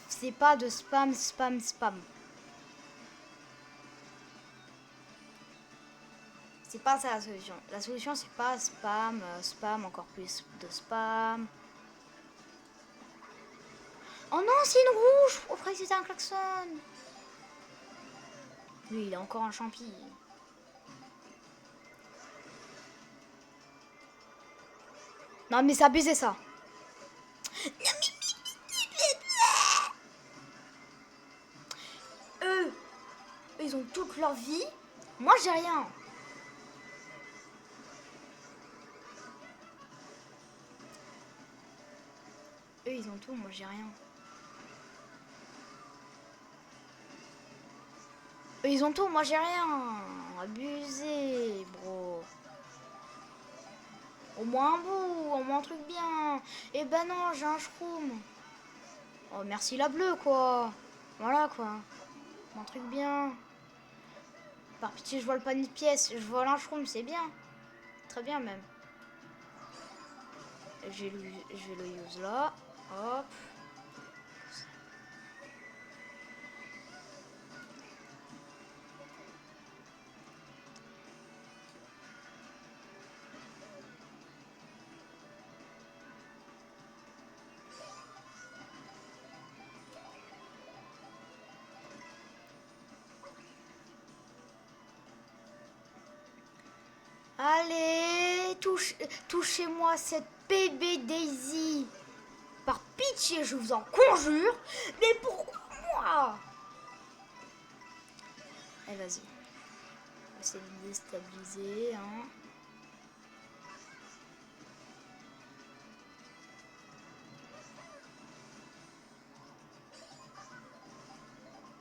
C'est pas de spam, spam, spam. C'est pas ça la solution. La solution, c'est pas spam, spam, encore plus de spam. Oh non, c'est une rouge! On croyait que c'était un klaxon. Lui, il a encore un champi. Non, mais c'est abusé ça. Eux, ils ont toute leur vie. Moi, j'ai rien. Eux, ils ont tout. Moi, j'ai rien. Eux, ils ont tout. Moi, j'ai rien. Abusé, bro. Au moins un bout. Au moins un truc bien. Eh ben non, j'ai un shroom. Oh, merci la bleue, quoi. Voilà, quoi. Un truc bien. Par pitié, je vole pas une pièce. Je vole un shroom, c'est bien. Très bien, même. Je vais le use là. Hop. Allez, touchez-moi cette bébé Daisy. Par pitié, je vous en conjure. Mais pourquoi moi? Eh, vas-y. On va essayer de déstabiliser. Hein.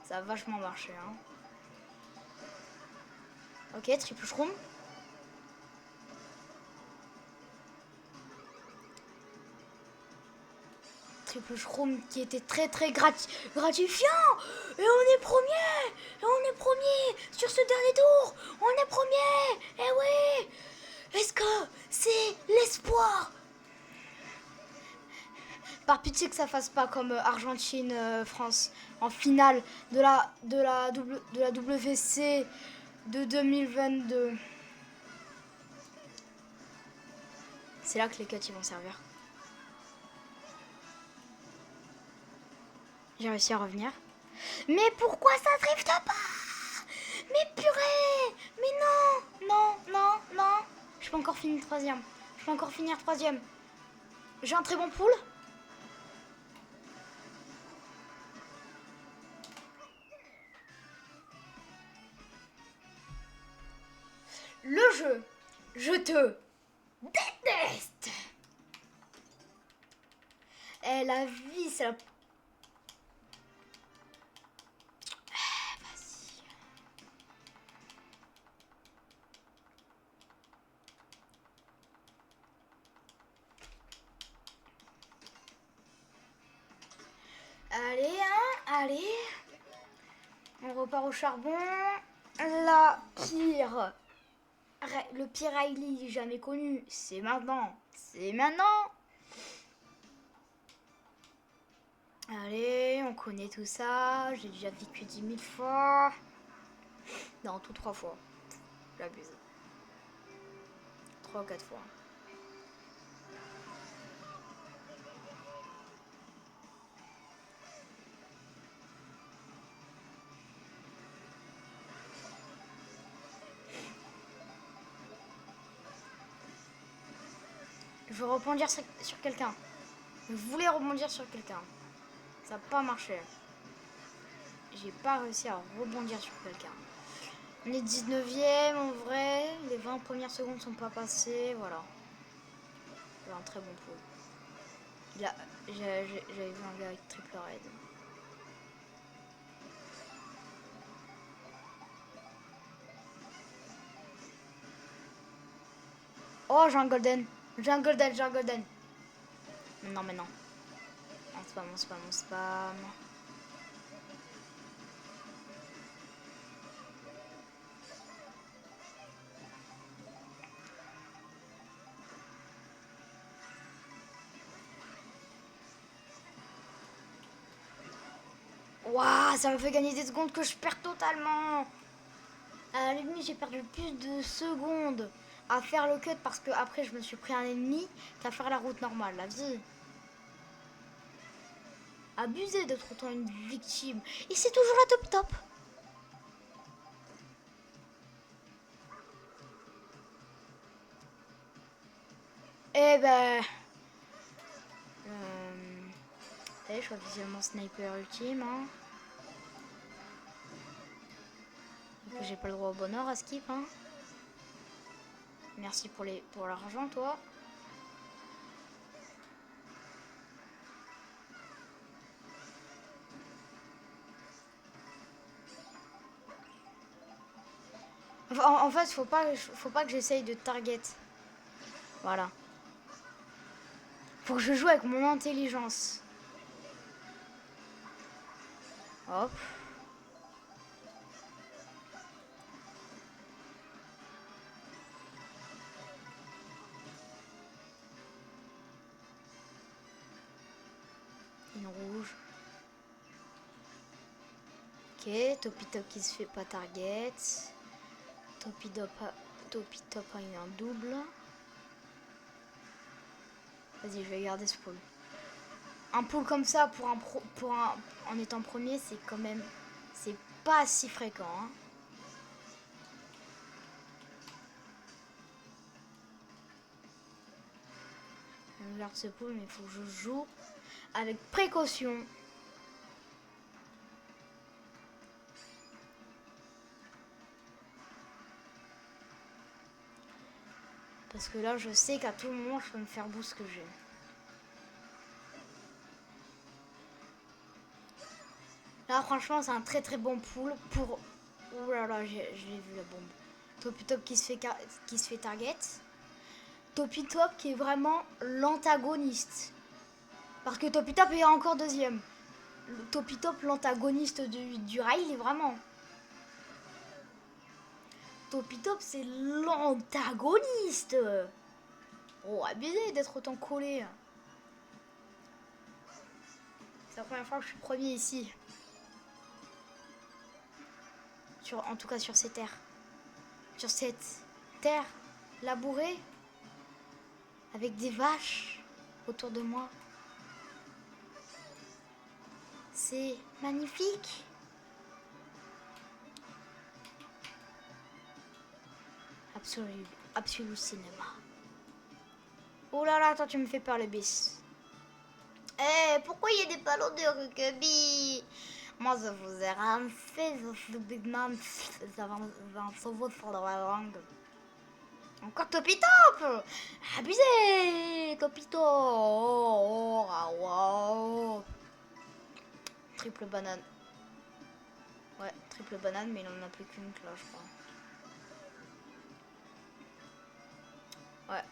Ça a vachement marché. Hein. Ok, triple shroom. Triple shroom qui était très très gratifiant. Et on est premier. Et on est premier sur ce dernier tour. On est premier. Eh oui. Est-ce que c'est l'espoir? Par pitié que ça fasse pas comme Argentine-France en finale de la WC de 2022. C'est là que les cuts ils vont servir. J'ai réussi à revenir. Mais pourquoi ça drift pas? Mais purée! Mais non! Non, non, non! Je peux encore finir troisième. Je peux encore finir troisième. J'ai un très bon pool. Le jeu, je te déteste. Et la vie, c'est la... Vas-y. Allez, hein, allez. On repart au charbon. La pire. Le pire Riley jamais connu. C'est maintenant. C'est maintenant. Allez, on connaît tout ça. J'ai déjà vécu 10 000 fois. Non, tout 3 fois. J'abuse. 3 ou 4 fois. Je veux rebondir sur quelqu'un. Je voulais rebondir sur quelqu'un. Ça n'a pas marché. J'ai pas réussi à rebondir sur quelqu'un. On est 19ème en vrai. Les 20 premières secondes sont pas passées. Voilà. J'ai un très bon pool. J'avais vu un gars avec triple raid. Oh, j'ai un golden. J'ai un golden, j'ai un golden. Non, mais non. On spam, on spam, on spam. Waouh, ça me fait gagner des secondes que je perds totalement. À la limite, j'ai perdu plus de secondes à faire le cut parce que après je me suis pris un ennemi qu'à faire la route normale, la vie. Abusé d'être autant une victime. Et c'est toujours la top top. Eh ben... Allez, je suis officiellement sniper ultime. Hein. J'ai pas le droit au bonheur à skip. Hein. Merci pour l'argent, toi. En fait, faut pas que j'essaye de target. Voilà. Faut que je joue avec mon intelligence. Hop. Une rouge. Ok, Topi Top qui se fait pas target. Topi Top a eu un double. Vas-y, je vais garder ce pool. Un pool comme ça en étant premier, c'est quand même... C'est pas si fréquent. Hein. Je garde ce pool, mais il faut que je joue avec précaution. Parce que là, je sais qu'à tout moment, je peux me faire boost ce que j'ai. Là, franchement, c'est un très très bon pool pour... Ouh là là, je l'ai vu la bombe. Topi Top qui se fait target. Topi Top qui est vraiment l'antagoniste. Parce que Topi Top est encore deuxième. Topi Top, l'antagoniste du rail, il est vraiment... Topi Top, c'est l'antagoniste. Oh, abusé d'être autant collé. C'est la première fois que je suis premier ici. En tout cas sur ces terres. Sur cette terre labourée. Avec des vaches autour de moi. C'est magnifique. Absolu cinéma. Oh là là, toi tu me fais peur le bis. Eh, pourquoi il y a des ballons de rugby? Moi je vous ai rien fait, je suis Big Man. Ça va un cerveau sur la langue. Encore Topi Top. Abusé. Topi Top. Oh, wow. Triple banane. Ouais, triple banane, mais il en a plus qu'une là, je crois. Ouais,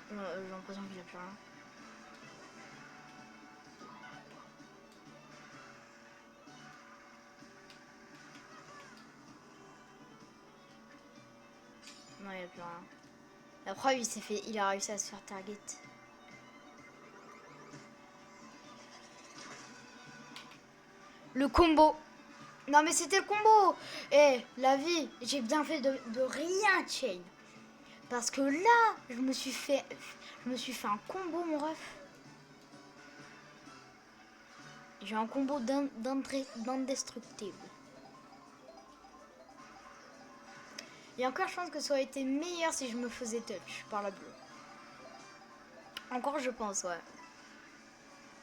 j'ai l'impression qu'il a plus rien. plus rien. La preuve, il a réussi à se faire target. Le combo. Non mais c'était le combo. Eh, la vie, j'ai bien fait de rien chain. Parce que là, je me suis fait un combo, mon ref. J'ai un combo d'indestructible. Et encore, je pense que ça aurait été meilleur si je me faisais touch par la bleue. Encore, je pense, ouais.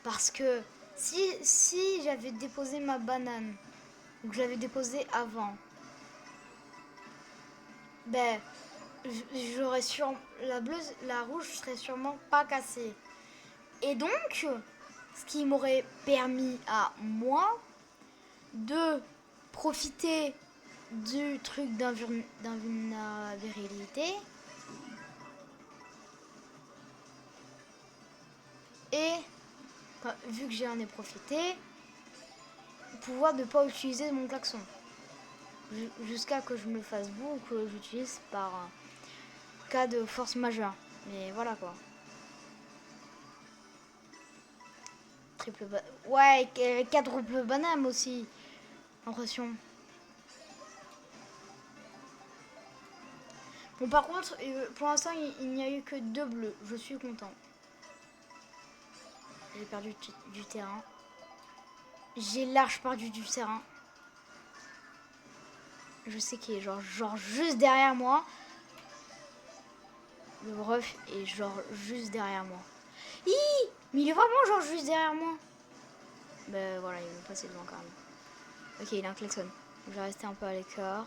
Parce que si j'avais déposé ma banane, ou que je l'avais déposée avant, ben, j'aurais la rouge serait sûrement pas cassée. Et donc, ce qui m'aurait permis à moi de profiter du truc d'invulnérabilité et vu que j'en ai profité, pouvoir ne pas utiliser mon klaxon jusqu'à que je me fasse boue ou que j'utilise par cas de force majeure. Mais voilà quoi. Ouais, quadruple banane aussi. Impression. Bon, par contre, pour l'instant, il n'y a eu que 2 bleus. Je suis content. J'ai perdu du terrain. J'ai large perdu du terrain. Je sais qu'il est genre juste derrière moi. Le ref est genre juste derrière moi. Mais il est vraiment genre juste derrière moi. Ben voilà, il va passer devant quand même. Ok, il a un klaxon. Je vais rester un peu à l'écart.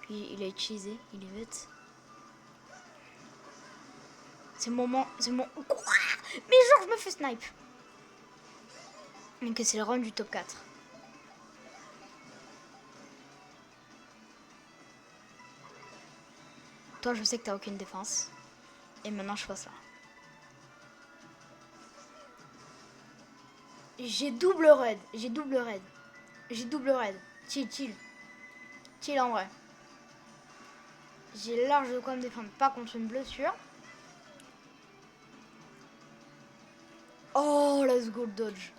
Puis il a utilisé, il est vite. C'est mon... Quoi? Mais genre je me fais snipe. Donc c'est le round du top 4. Toi je sais que t'as aucune défense. Et maintenant je passe là. J'ai double raid. Chill. Chill en vrai. J'ai large de quoi me défendre. Pas contre une blessure. Oh, let's go dodge.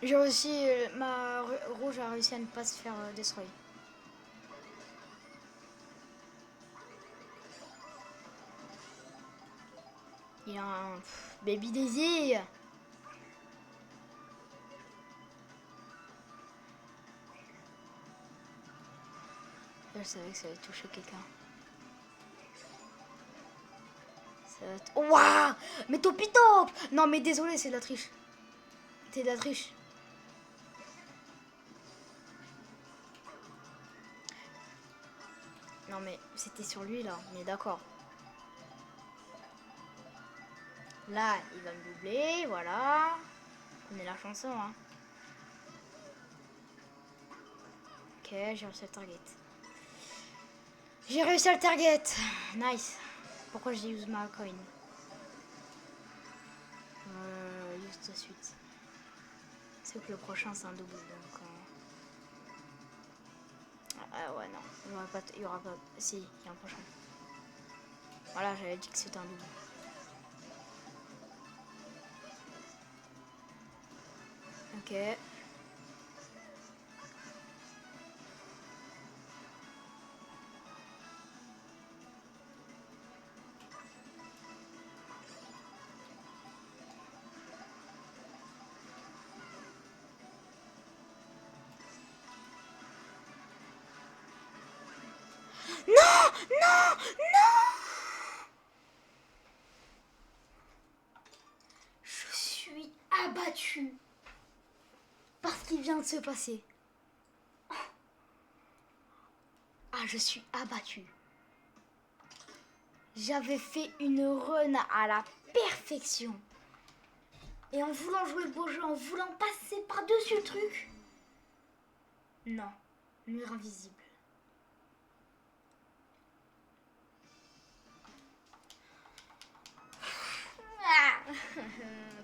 J'ai aussi... ma rouge a réussi à ne pas se faire destroy. Il a un... Baby Daisy. Je savais que ça allait toucher quelqu'un. Waouh! Mais top! Non mais désolé, c'est de la triche. C'est de la triche. Non mais c'était sur lui là, mais d'accord. Là, il va me doubler, voilà. On est la chanson, hein. Ok, j'ai réussi à le target. J'ai réussi à le target. Nice. Pourquoi j'ai use ma coin? Use tout de suite. C'est que le prochain c'est un double donc. Ah ouais non, il y aura pas. Si, il y a un prochain. Voilà, j'avais dit que c'était un double. Ok. Non! Je suis abattue par ce qui vient de se passer. Ah, je suis abattue. J'avais fait une run à la perfection. Et en voulant jouer le beau jeu, en voulant passer par-dessus le truc. Non, mur invisible.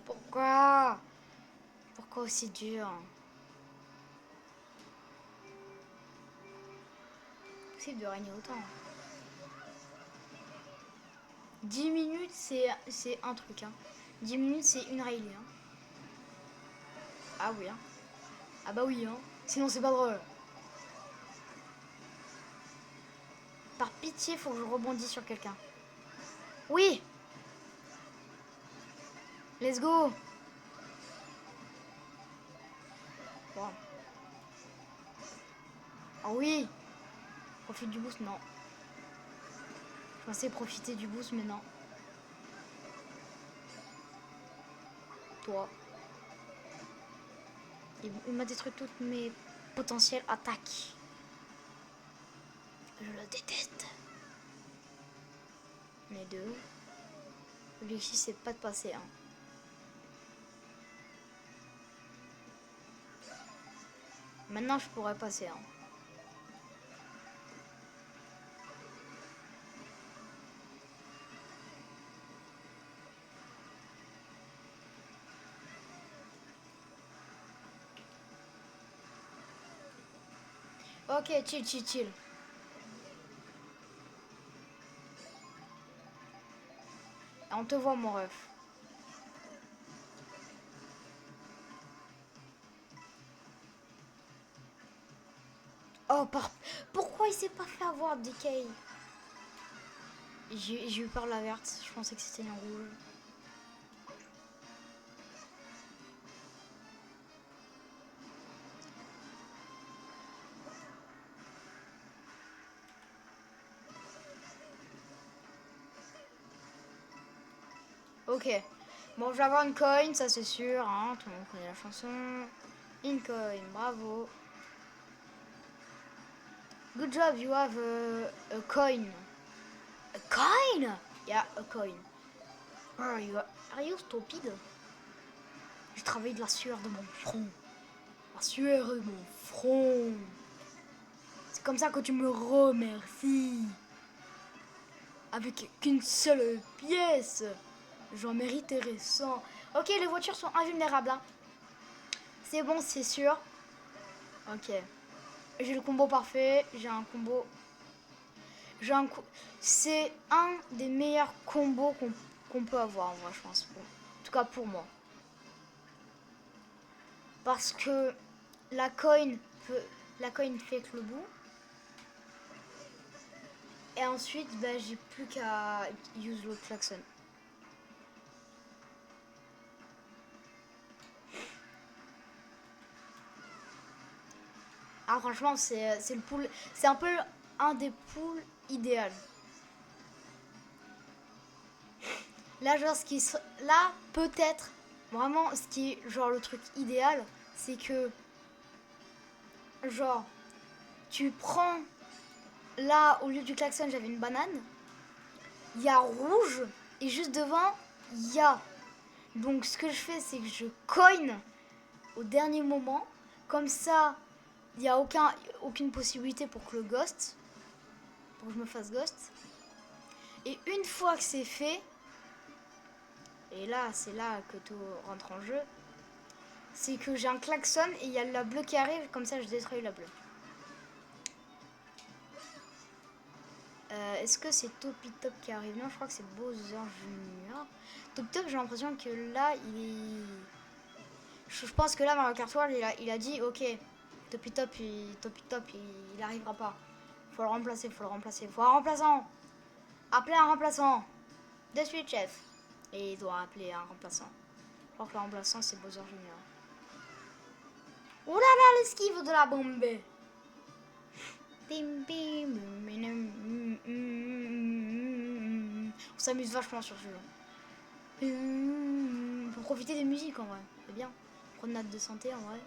Pourquoi? Pourquoi aussi dur? C'est de régner autant. 10 minutes, c'est un truc. Hein. 10 minutes, c'est une Riley. Hein. Ah oui. Hein. Ah bah oui. Hein. Sinon, c'est pas drôle. Par pitié, faut que je rebondisse sur quelqu'un. Oui. Let's go. Bon. Ah oui. Profite du boost, non. Je pensais profiter du boost, mais non. Toi. Il m'a détruit toutes mes potentielles attaques. Je le déteste. Mais deux. L'objectif, c'est pas de passer. Hein. Maintenant, je pourrais passer. Hein. Ok, chill. On te voit, mon ref. Oh, pourquoi il s'est pas fait avoir DK? J'ai eu peur de la verte. Je pensais que c'était une rouge. Ok. Bon, je vais avoir une coin, ça c'est sûr. Hein. Tout le monde connaît la chanson. Une coin, bravo. Good job, you have a coin. A coin? Yeah, a coin. Are you stupid? J'ai travaillé de la sueur de mon front. La sueur de mon front. C'est comme ça que tu me remercies. Avec qu'une seule pièce. J'en mériterais 100. Ok, les voitures sont invulnérables. Hein. C'est bon, c'est sûr. Ok. J'ai le combo parfait. J'ai un combo. C'est un des meilleurs combos qu'on peut avoir, en vrai, je pense. En tout cas, pour moi. Parce que la coin fait que le bout. Et ensuite, bah, j'ai plus qu'à use le klaxon. Ah, franchement, c'est le pool. C'est un peu un des pools idéal. Là, genre, là, peut-être, vraiment, ce qui est genre le truc idéal, c'est que, genre, tu prends, là, au lieu du klaxon, j'avais une banane. Il y a rouge, et juste devant, il y a. Donc, ce que je fais, c'est que je coin au dernier moment. Comme ça, il n'y a aucune possibilité pour que le ghost, pour que je me fasse ghost. Et une fois que c'est fait, et là, c'est là que tout rentre en jeu, c'est que j'ai un klaxon et il y a la bleue qui arrive, comme ça je détruis la bleue. Est-ce que c'est Topi Top qui arrive? Non, je crois que c'est Bowser Junior. Topi Top, j'ai l'impression que là, il est... Je pense que là, Mario Kart World, il a dit, ok, Topi Top, il arrivera pas. Faut le remplacer. Faut un remplaçant. Appelez un remplaçant. De suite, chef. Et il doit appeler un remplaçant. Je crois que le remplaçant, c'est Bowser Junior. Oh là là, l'esquive de la bombe. On s'amuse vachement sur ce jeu. Faut profiter des musiques en vrai. C'est bien. Promenade de santé en vrai.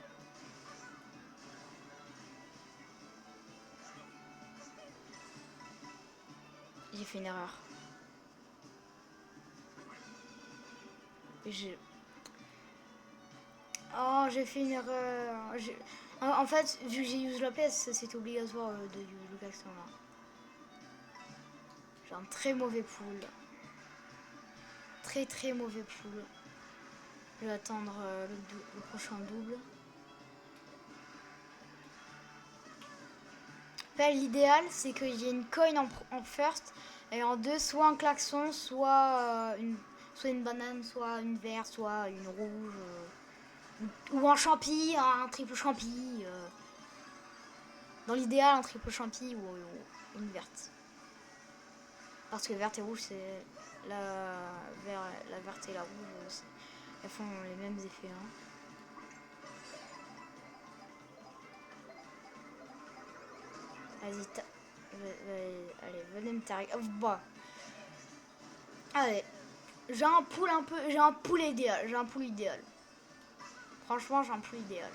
J'ai fait une erreur. Oh, j'ai fait une erreur. En fait, vu que j'ai usé la pièce, c'était obligatoire de use le klaxon là. J'ai un très mauvais pool. Très mauvais pool. Je vais attendre le prochain double. L'idéal, c'est qu'il y ait une coin en first, Et en 2, soit un klaxon, soit une banane, soit une verte, soit une rouge. Ou un champi, un triple champi. Dans l'idéal, un triple champi ou une verte. Parce que verte et rouge, c'est la verte et la rouge, elles font les mêmes effets. Hein. Vas-y, allez, venez me tarer. Oh, bah. Allez, j'ai un poule idéal. J'ai un poule idéal. Franchement, j'ai un poule idéal.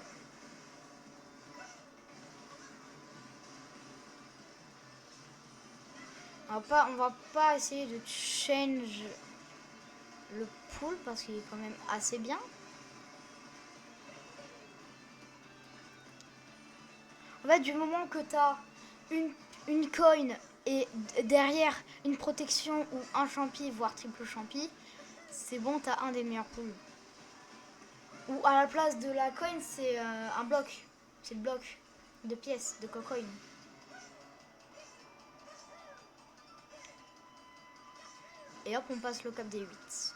On va pas essayer de change le pool parce qu'il est quand même assez bien. En fait, du moment que tu as une coin et derrière une protection ou un champi, voire triple champi, c'est bon, tu as un des meilleurs pools. Ou à la place de la coin, c'est un bloc. C'est le bloc de pièces, de cocoin. Et hop, on passe le cap des 8.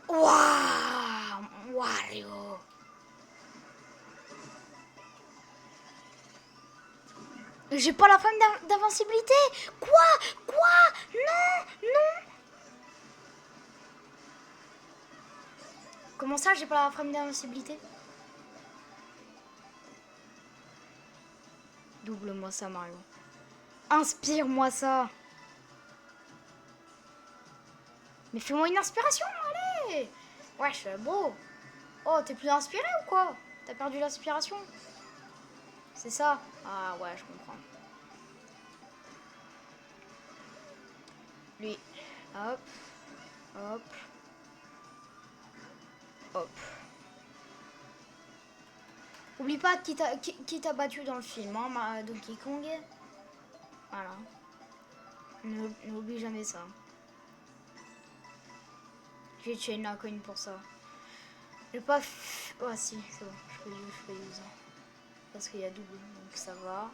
Waouh, Wario. J'ai pas la femme d'invincibilité. Quoi? Non, non. Comment ça, j'ai pas la femme d'invincibilité? Double-moi ça, Mario. Inspire-moi ça. Mais fais-moi une inspiration, allez. Wesh, bro. Oh, t'es plus inspiré ou quoi? T'as perdu l'inspiration? C'est ça? Ah ouais, je comprends. Lui. Hop. Hop. Hop. Oublie pas qui t'a battu dans le film, hein, Donkey Kong. Voilà. N'oublie jamais ça. J'ai chain la coin pour ça. J'ai pas... Oh si, c'est bon. Je peux use. Parce qu'il y a double, donc ça va.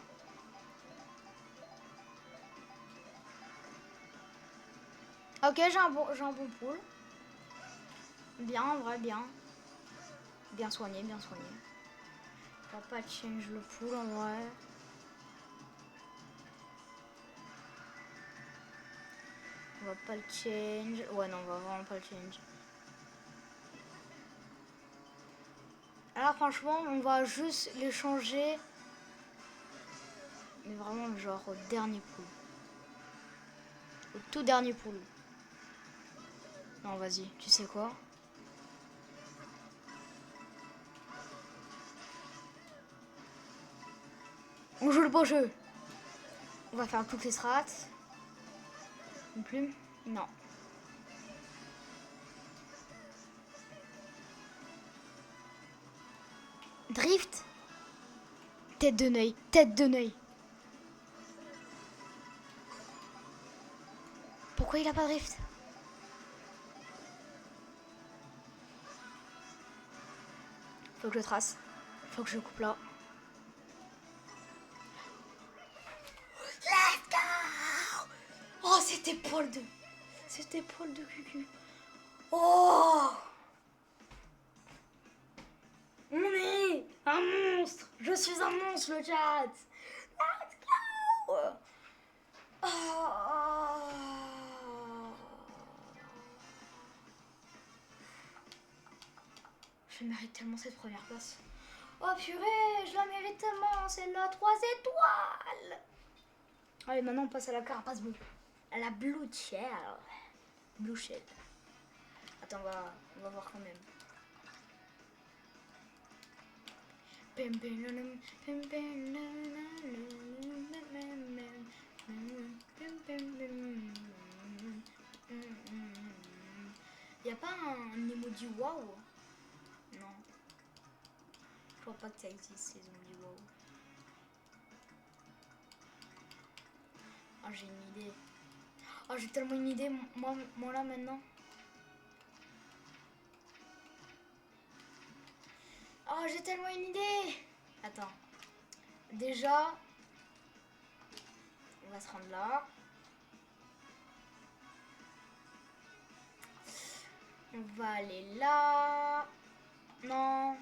Ok, j'ai un bon pool. Bien, en vrai, bien. Bien soigné, bien soigné. On va pas change le pool, en vrai. On va pas le change. Ouais, non, on va vraiment pas le change. Alors, franchement, on va juste les changer. Mais vraiment, genre, au dernier pool. Au tout dernier pool. Non, vas-y, tu sais quoi? On joue le beau jeu. On va faire toutes les strats. Une plume? Non. Drift? Tête de Neuil, tête de Neuil. Pourquoi il a pas drift? Faut que je trace. Faut que je coupe là. Let's go! Oh, c'était poil de... C'était poil de cucu. Oh! On est un monstre. Je suis un monstre, le chat. Let's go! Oh. Je mérite tellement cette première place. Oh purée, je la mérite tellement, c'est la 3 étoiles. Allez, maintenant on passe à la carapace bleue. À la blue shell. Blue shell. Attends, on va voir quand même. Y a pas un emoji wow? Non. Je crois pas que ça existe ces zombies wow. Ah, j'ai une idée. Oh, j'ai tellement une idée, moi là maintenant. tellement une idée. Attends. Déjà, on va se rendre là. On va aller là. Non.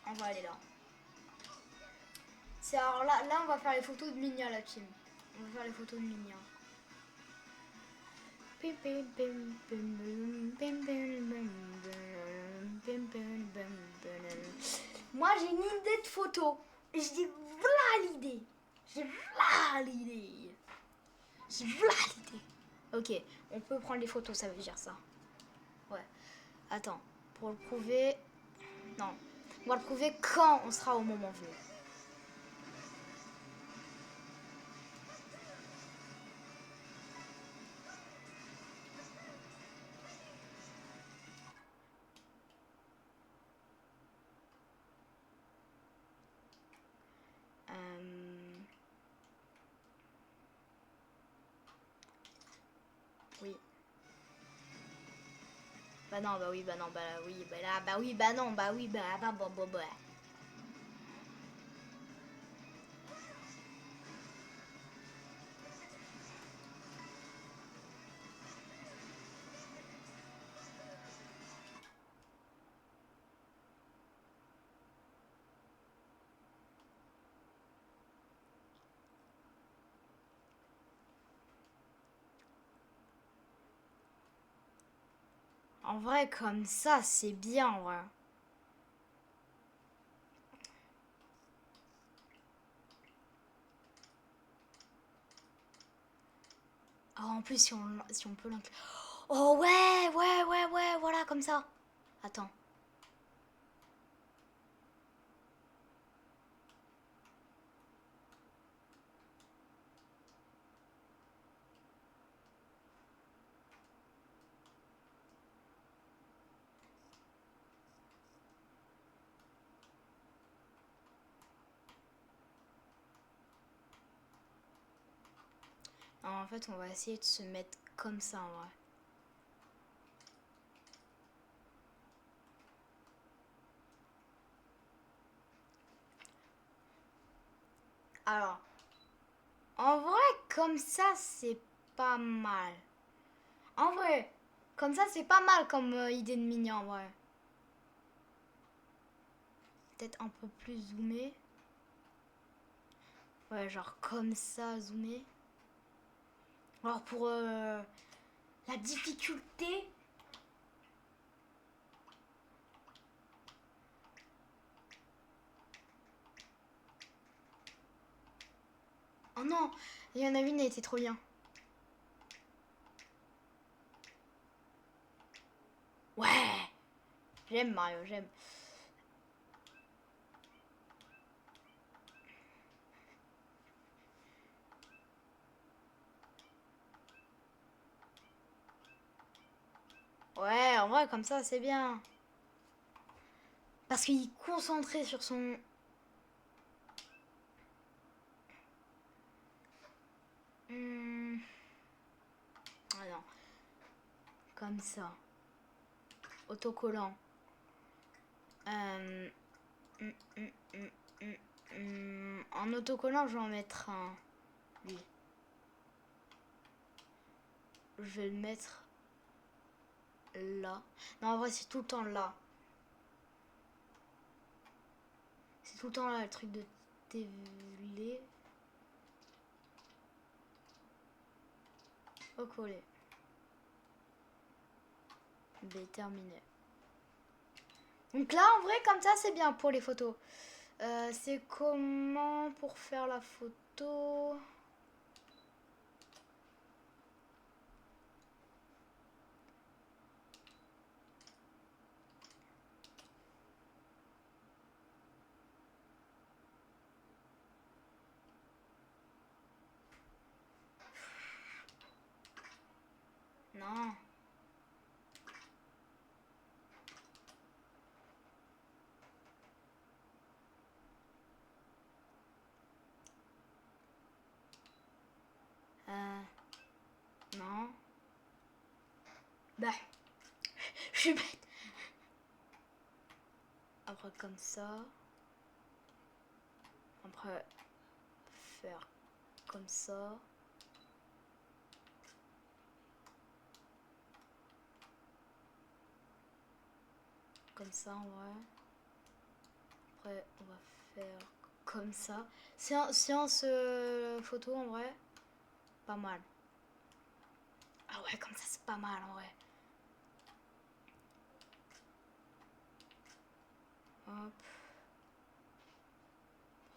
On va aller là. C'est alors là, on va faire les photos de Minia, la team. On va faire les photos de Minia. Moi j'ai une idée de photo. Je dis voilà l'idée. J'ai voilà l'idée. J'ai voilà l'idée. Ok, on peut prendre les photos, ça veut dire ça. Ouais. Attends, pour le prouver. Non. On va le prouver quand on sera au moment venu. Oui. Bah non, bah oui, bah non, bah oui, bah là, bah oui, bah non, bah oui, bah. En vrai, comme ça, c'est bien, en vrai. Oh, en plus, si on peut l'inclure. Oh ouais, voilà, comme ça. Attends. Non, en fait, on va essayer de se mettre comme ça, en vrai. Alors, en vrai, comme ça, c'est pas mal. En vrai, comme ça, c'est pas mal comme idée de mini, en vrai. Peut-être un peu plus zoomé. Ouais, genre comme ça, zoomé. Alors, pour la difficulté... Oh non, il y en a une, elle était trop bien. Ouais, j'aime Mario, j'aime. Ouais, en vrai, comme ça, c'est bien. Parce qu'il est concentré sur son... Ah non. Comme ça. Autocollant. En autocollant, je vais en mettre un. Lui. Je vais le mettre là. Non, en vrai, c'est tout le temps là. C'est tout le temps là, le truc de télé. Recoller. B, terminé. Donc là, en vrai, comme ça, c'est bien pour les photos. C'est comment pour faire la photo? Non. Non. Bah. suis bête. Après comme ça. Après faire comme ça. Comme ça en vrai. Après on va faire comme ça. Séance photo en vrai. Pas mal. Ah ouais, comme ça c'est pas mal en vrai. Hop.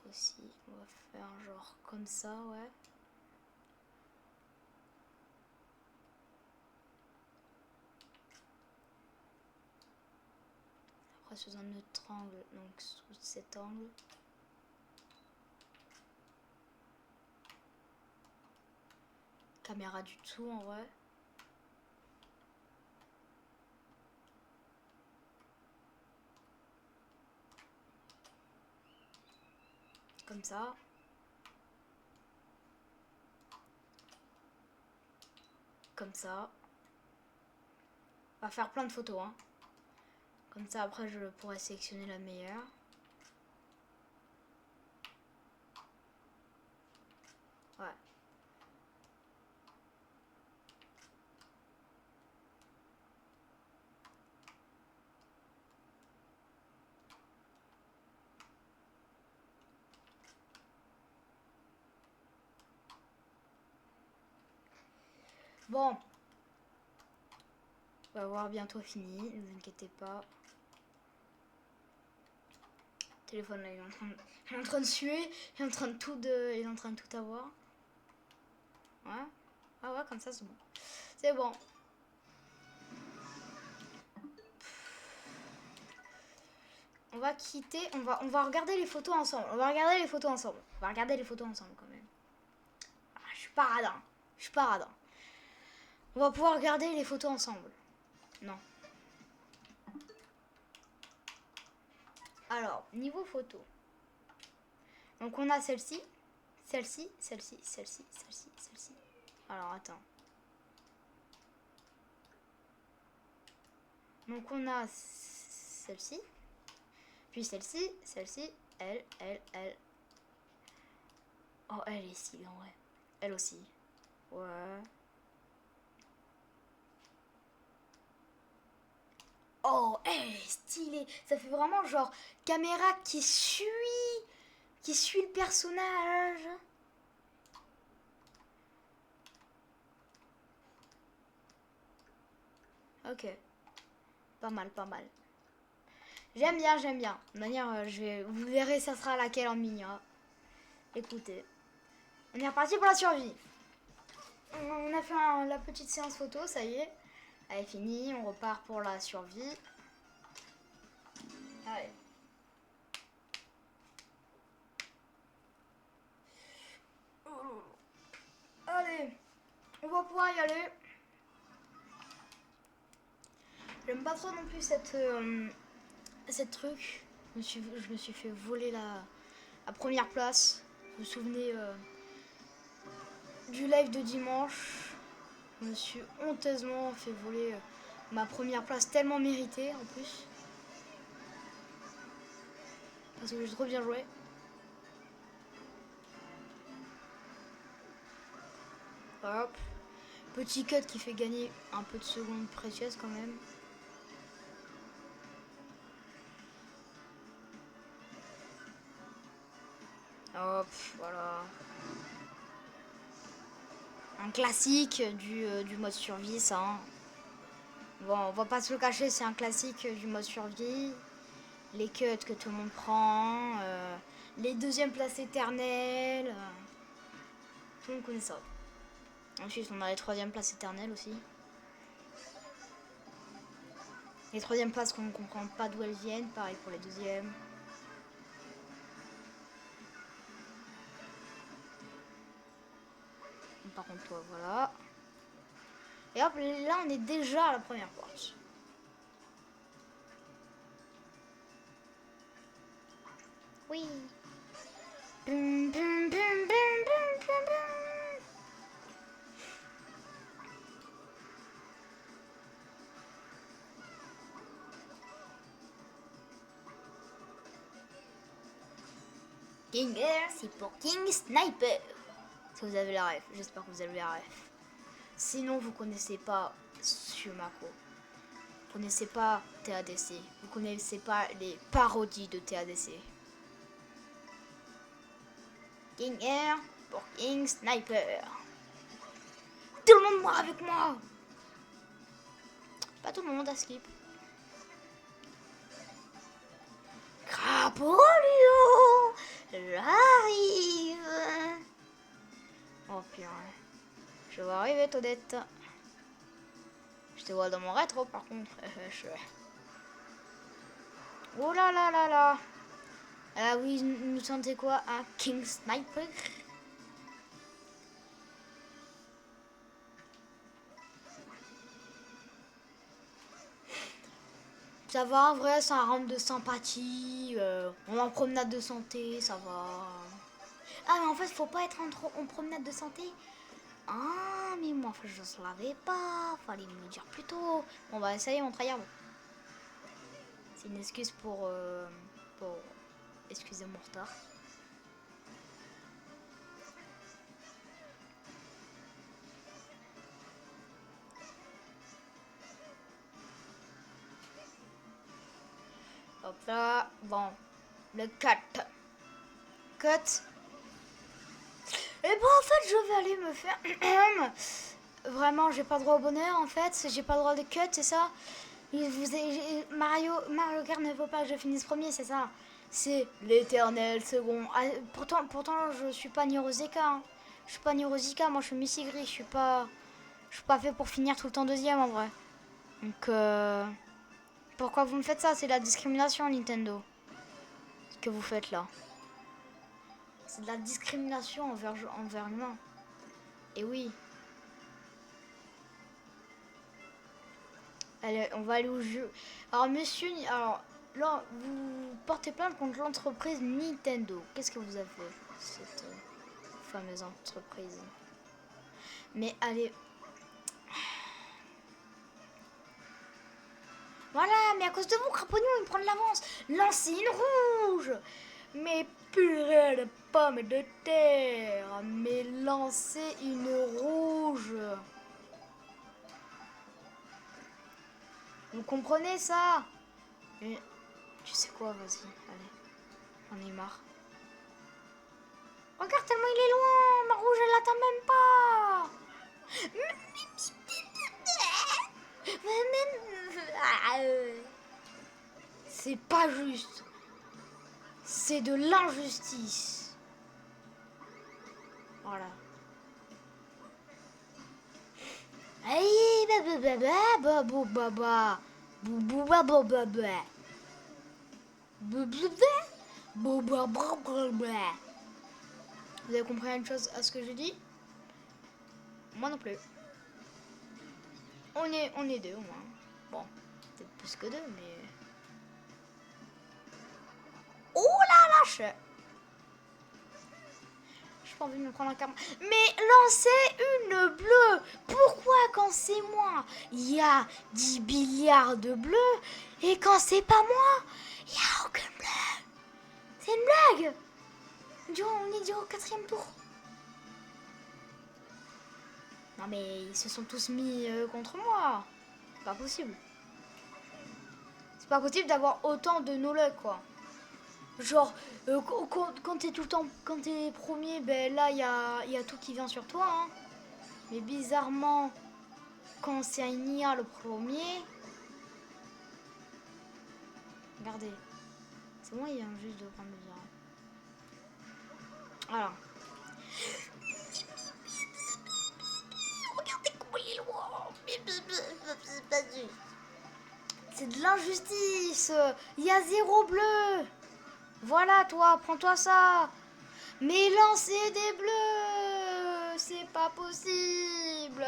Aussi, on va faire genre comme ça, ouais. Après sous un autre angle, donc sous cet angle. Caméra du tout en vrai. Comme ça. Comme ça. On va faire plein de photos, hein. Comme ça après je pourrais sélectionner la meilleure. Ouais. Bon. On va avoir bientôt fini, ne vous inquiétez pas. Le téléphone là, il est en train de suer, il est en train de tout avoir. Ouais. Ah ouais, comme ça c'est bon. C'est bon. On va quitter, on va regarder les photos ensemble. On va regarder les photos ensemble. On va regarder les photos ensemble quand même. Ah, je suis pas radin. Je suis pas radin. On va pouvoir regarder les photos ensemble. Non. Alors, niveau photo. Donc on a celle-ci, celle-ci, celle-ci, celle-ci, celle-ci, celle-ci. Alors attends. Donc on a celle-ci, puis celle-ci, celle-ci, elle. Oh, elle est stylée en vrai. Elle aussi. Ouais. Oh, elle est stylée. Ça fait vraiment genre caméra qui suit le personnage. Ok. Pas mal, pas mal. J'aime bien, j'aime bien. De manière, vous verrez, ça sera laquelle en miniature. Écoutez. On est reparti pour la survie. On a fait la petite séance photo, ça y est. Elle est finie, on repart pour la survie. Allez. Allez, on va pouvoir y aller. J'aime pas trop non plus cette truc. Je me suis fait voler la première place. Vous vous souvenez du live de dimanche? Je me suis honteusement fait voler ma première place, tellement méritée en plus. Parce que j'ai trop bien joué. Hop. Petit cut qui fait gagner un peu de secondes précieuses quand même. Hop, voilà. Un classique du mode survie, ça. Hein. Bon, on va pas se le cacher, c'est un classique du mode survie. Les cuts que tout le monde prend, les deuxièmes places éternelles. Tout le monde connaît ça. Ensuite, on a les troisièmes places éternelles aussi. Les troisièmes places qu'on ne comprend pas d'où elles viennent, pareil pour les deuxièmes. Par contre, toi, voilà. Et hop, là, on est déjà à la première porte. Oui. Bum, bum, bum, bum, bum, bum, bum. King Air, c'est pour King Sniper. Si vous avez la ref, j'espère que vous avez la ref. Sinon, vous connaissez pas Shumako. Vous connaissez pas TADC. Vous connaissez pas les parodies de TADC. King Air pour King Sniper. Tout le monde mort avec moi. Pas tout le monde à skip. Crapolio, j'arrive. Oh purée. Je vais arriver, Todette. Je te vois dans mon rétro par contre. Oh là là là là. Ah oui, nous sentez quoi? Un King Sniper? Ça va, en vrai, c'est un round de sympathie. On est en promenade de santé, ça va. Ah, mais en fait, faut pas être en promenade de santé. Ah, mais moi, je ne savais pas. Fallait me le dire plus tôt. Bon, bah, ça y est, on tryhard. C'est une excuse pour excuser mon retard. Hop là, bon, le cut. Cut. Et bon, en fait, je vais aller me faire... Vraiment, j'ai pas droit au bonheur, en fait. J'ai pas droit de cut, c'est ça. Mario Kart ne veut pas que je finisse premier, c'est ça. C'est l'éternel second. Ah, pourtant, je suis pas Nirozeka. Hein. Je suis pas Nirozeka, moi je suis Missy Gris. Je suis pas fait pour finir tout le temps deuxième, en vrai. Donc, pourquoi vous me faites ça? C'est de la discrimination, Nintendo. Ce que vous faites là. C'est de la discrimination envers l'humain. Et oui. Allez, on va aller au jeu. Alors, monsieur... Alors, là, vous portez plainte contre l'entreprise Nintendo. Qu'est-ce que vous avez fait, cette fameuse entreprise? Mais allez... Voilà, mais à cause de vous, Craponnion, il prend de l'avance. Lancez une rouge. Mais purée de pommes de terre. Mais lancez une rouge. Vous comprenez ça? Mais tu sais quoi, vas-y, allez. J'en ai marre. Regarde tellement il est loin. Ma rouge, elle l'atteint même pas. C'est pas juste. C'est de l'injustice. Voilà. Vous avez compris une chose à ce que je dis? Moi non plus. On est deux au moins. Bon, peut-être plus que deux, mais... Oh la lâche! J'ai pas envie de me prendre un cam. Mais lancez une bleue! Pourquoi quand c'est moi, il y a 10 milliards de bleus, et quand c'est pas moi, il n'y a aucun bleu? C'est une blague! On est déjà au 4e tour. Non mais ils se sont tous mis contre moi. C'est pas possible. C'est pas possible d'avoir autant de no-luck quoi. Genre quand t'es tout le temps, quand t'es premier, ben là il y a tout qui vient sur toi. Hein. Mais bizarrement, quand c'est un IA le premier, regardez, c'est moi il vient juste de prendre le bien. Voilà. Regardez comment il est loin. C'est de l'injustice. Il y a 0 bleu. Voilà toi, prends-toi ça. Mais lancez des bleus. C'est pas possible.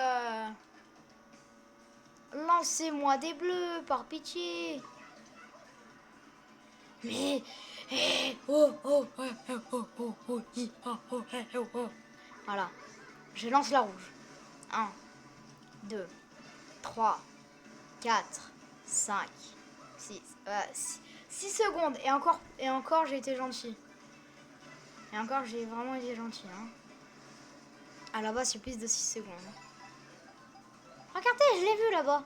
Lancez-moi des bleus, par pitié. Mais... Voilà. Je lance la rouge. 1, 2, 3, 4, 5, 6. 6 secondes. Et encore j'ai été gentil. Et encore, j'ai vraiment été gentil. Hein. À la base, c'est plus de 6 secondes. Regardez, je l'ai vu là-bas.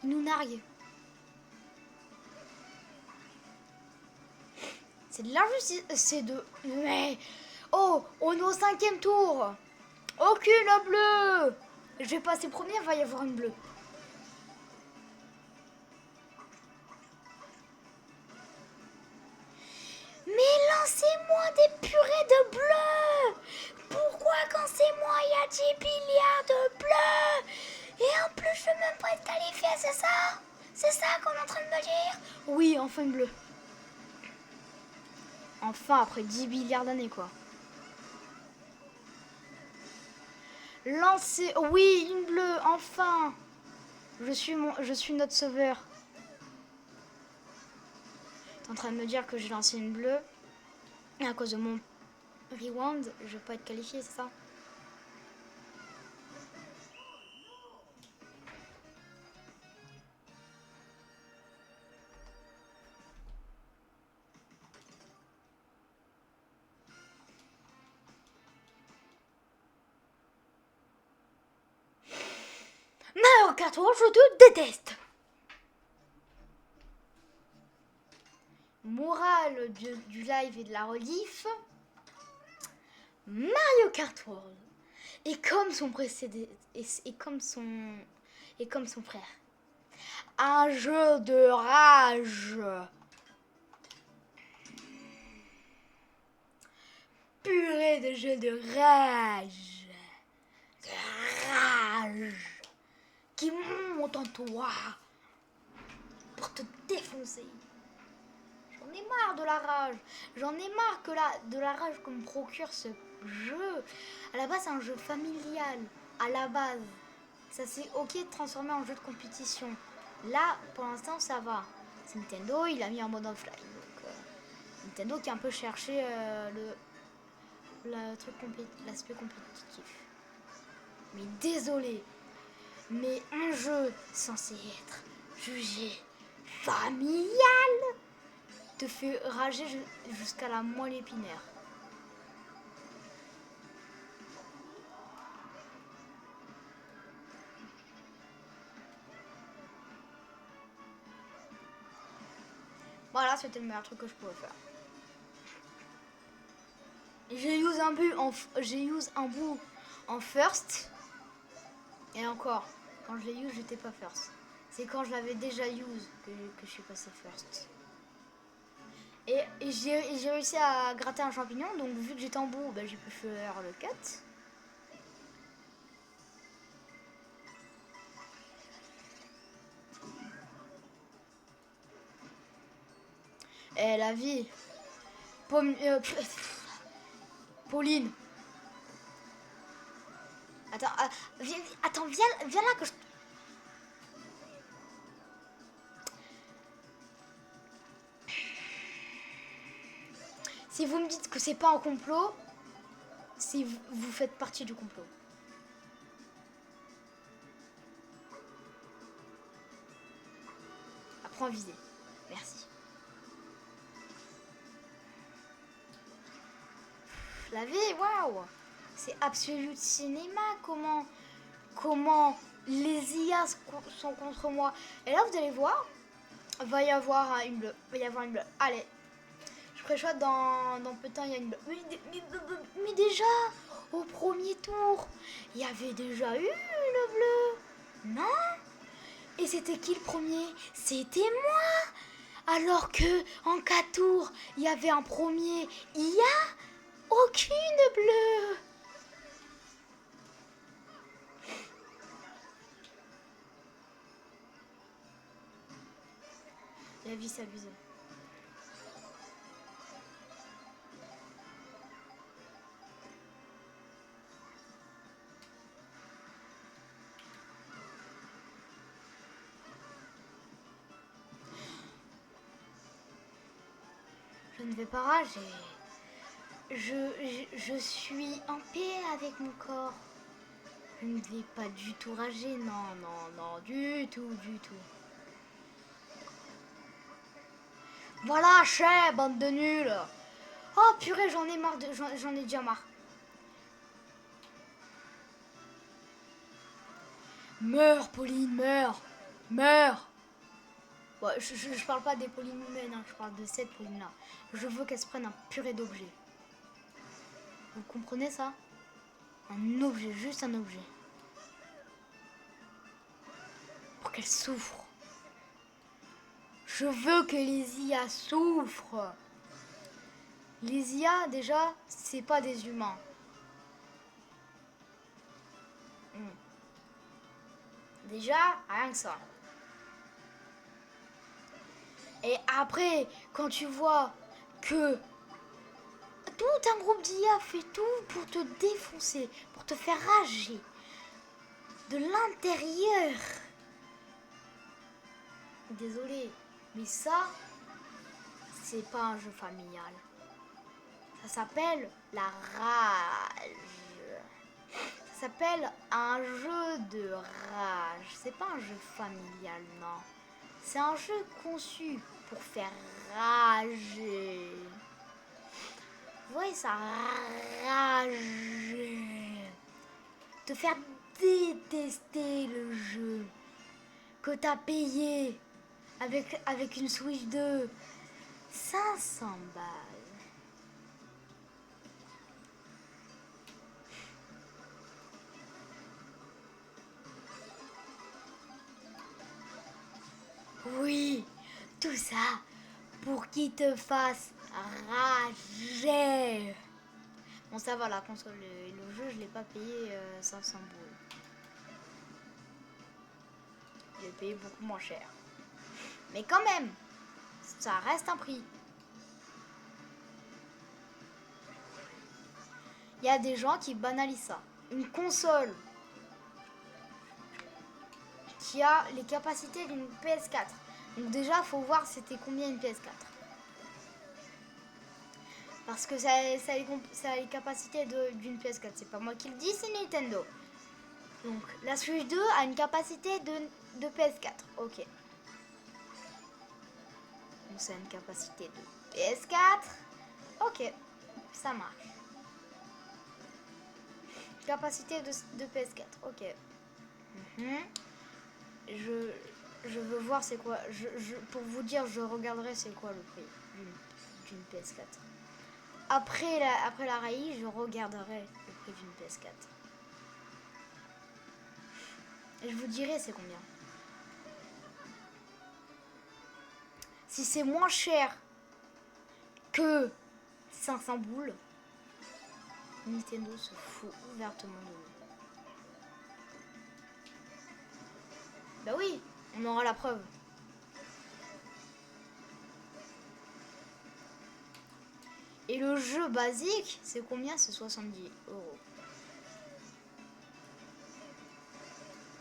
Il nous nargue. C'est de l'injustice. C'est de... Mais... Oh, on est au 5e tour. Aucune bleue. Je vais passer premier, il va y avoir une bleue. Mais lancez-moi des purées de bleu. Pourquoi quand c'est moi, il y a 10 milliards de bleus? Et en plus, je ne veux même pas être qualifié, c'est ça? C'est ça qu'on est en train de me dire? Oui, enfin une bleue. Enfin, après 10 milliards d'années, quoi. Lancez... Oui, une bleue, enfin. Je suis notre sauveur. T'es en train de me dire que j'ai lancé une bleue. Et à cause de mon rewind, je vais pas être qualifié, c'est ça? Mario Kart, je te déteste. Morale du live et de la rediff. Mario Kart World. Et comme son précédent, et comme son frère. Un jeu de rage. Purée de jeu de rage. De rage. Qui monte en toi. Pour te défoncer. J'en ai marre de la rage. J'en ai marre de la rage que me procure ce jeu. À la base, c'est un jeu familial. À la base. Ça c'est ok de transformer en jeu de compétition. Là, pour l'instant, ça va. C'est Nintendo, il a mis en mode offline. Donc, Nintendo qui a un peu cherché l'aspect compétitif. Mais désolé. Mais un jeu censé être jugé familial te fait rager jusqu'à la moelle épinière. Voilà, c'était le meilleur truc que je pouvais faire. J'ai use un bout en first. Et encore, quand je l'ai use, j'étais pas first. C'est quand je l'avais déjà use que je suis passé first. Et j'ai réussi à gratter un champignon, donc vu que j'étais en bout, j'ai pu faire le cut. Et la vie. Pauline. Attends, viens là que je... Si vous me dites que c'est pas un complot, si vous faites partie du complot. Apprends à viser. Merci. La vie, waouh! C'est absolu cinéma. Comment les IA sont contre moi. Et là, vous allez voir, va y avoir une bleue. Allez, je préchote dans peu de temps, il y a une bleue. Mais déjà, au premier tour, il y avait déjà eu une bleue. Non? Et c'était qui le premier? C'était moi. Alors que en 4 tours, il y avait un premier. Il y a aucune bleue. La vie s'abuse. Je ne vais pas rager. Je suis en paix avec mon corps. Je ne vais pas du tout rager. Non, du tout. Voilà, chef, bande de nuls. Oh purée, j'en ai marre j'en ai déjà marre. Meurs, Pauline, meurs. Meurs. Ouais, je parle pas des Paulines humaines, hein, je parle de cette Pauline-là. Je veux qu'elle se prenne un purée d'objet. Vous comprenez ça? Un objet, juste un objet. Pour qu'elle souffre. Je veux que les IA souffrent. Les IA, déjà, c'est pas des humains. Déjà, rien que ça. Et après, quand tu vois que tout un groupe d'IA fait tout pour te défoncer, pour te faire rager de l'intérieur. Désolé, mais ça, c'est pas un jeu familial. Ça s'appelle la rage. Ça s'appelle un jeu de rage. C'est pas un jeu familial, non. C'est un jeu conçu pour faire rager. Vous voyez ça, rager. Te faire détester le jeu que t'as payé avec une Switch 2 500 balles. Oui, tout ça pour qu'il te fasse rager. Bon, ça va, la console et le jeu, je l'ai pas payé 500 boules. Je l'ai payé beaucoup moins cher. Mais quand même, ça reste un prix. Il y a des gens qui banalisent ça. Une console qui a les capacités d'une PS4. Donc déjà, faut voir c'était combien une PS4. Parce que ça a les capacités d'une PS4. C'est pas moi qui le dis, c'est Nintendo. Donc la Switch 2 a une capacité de PS4. Ok. Donc ça a une capacité de PS4. Ok. Ça marche. Capacité de PS4. Ok. Je veux voir c'est quoi. Pour vous dire, je regarderai c'est quoi le prix d'une PS4. Après la RAI, je regarderai le prix d'une PS4. Et je vous dirai c'est combien. Si c'est moins cher que 500 boules, Nintendo se fout ouvertement de nous. Bah oui, on aura la preuve. Et le jeu basique, c'est combien? C'est 70 €.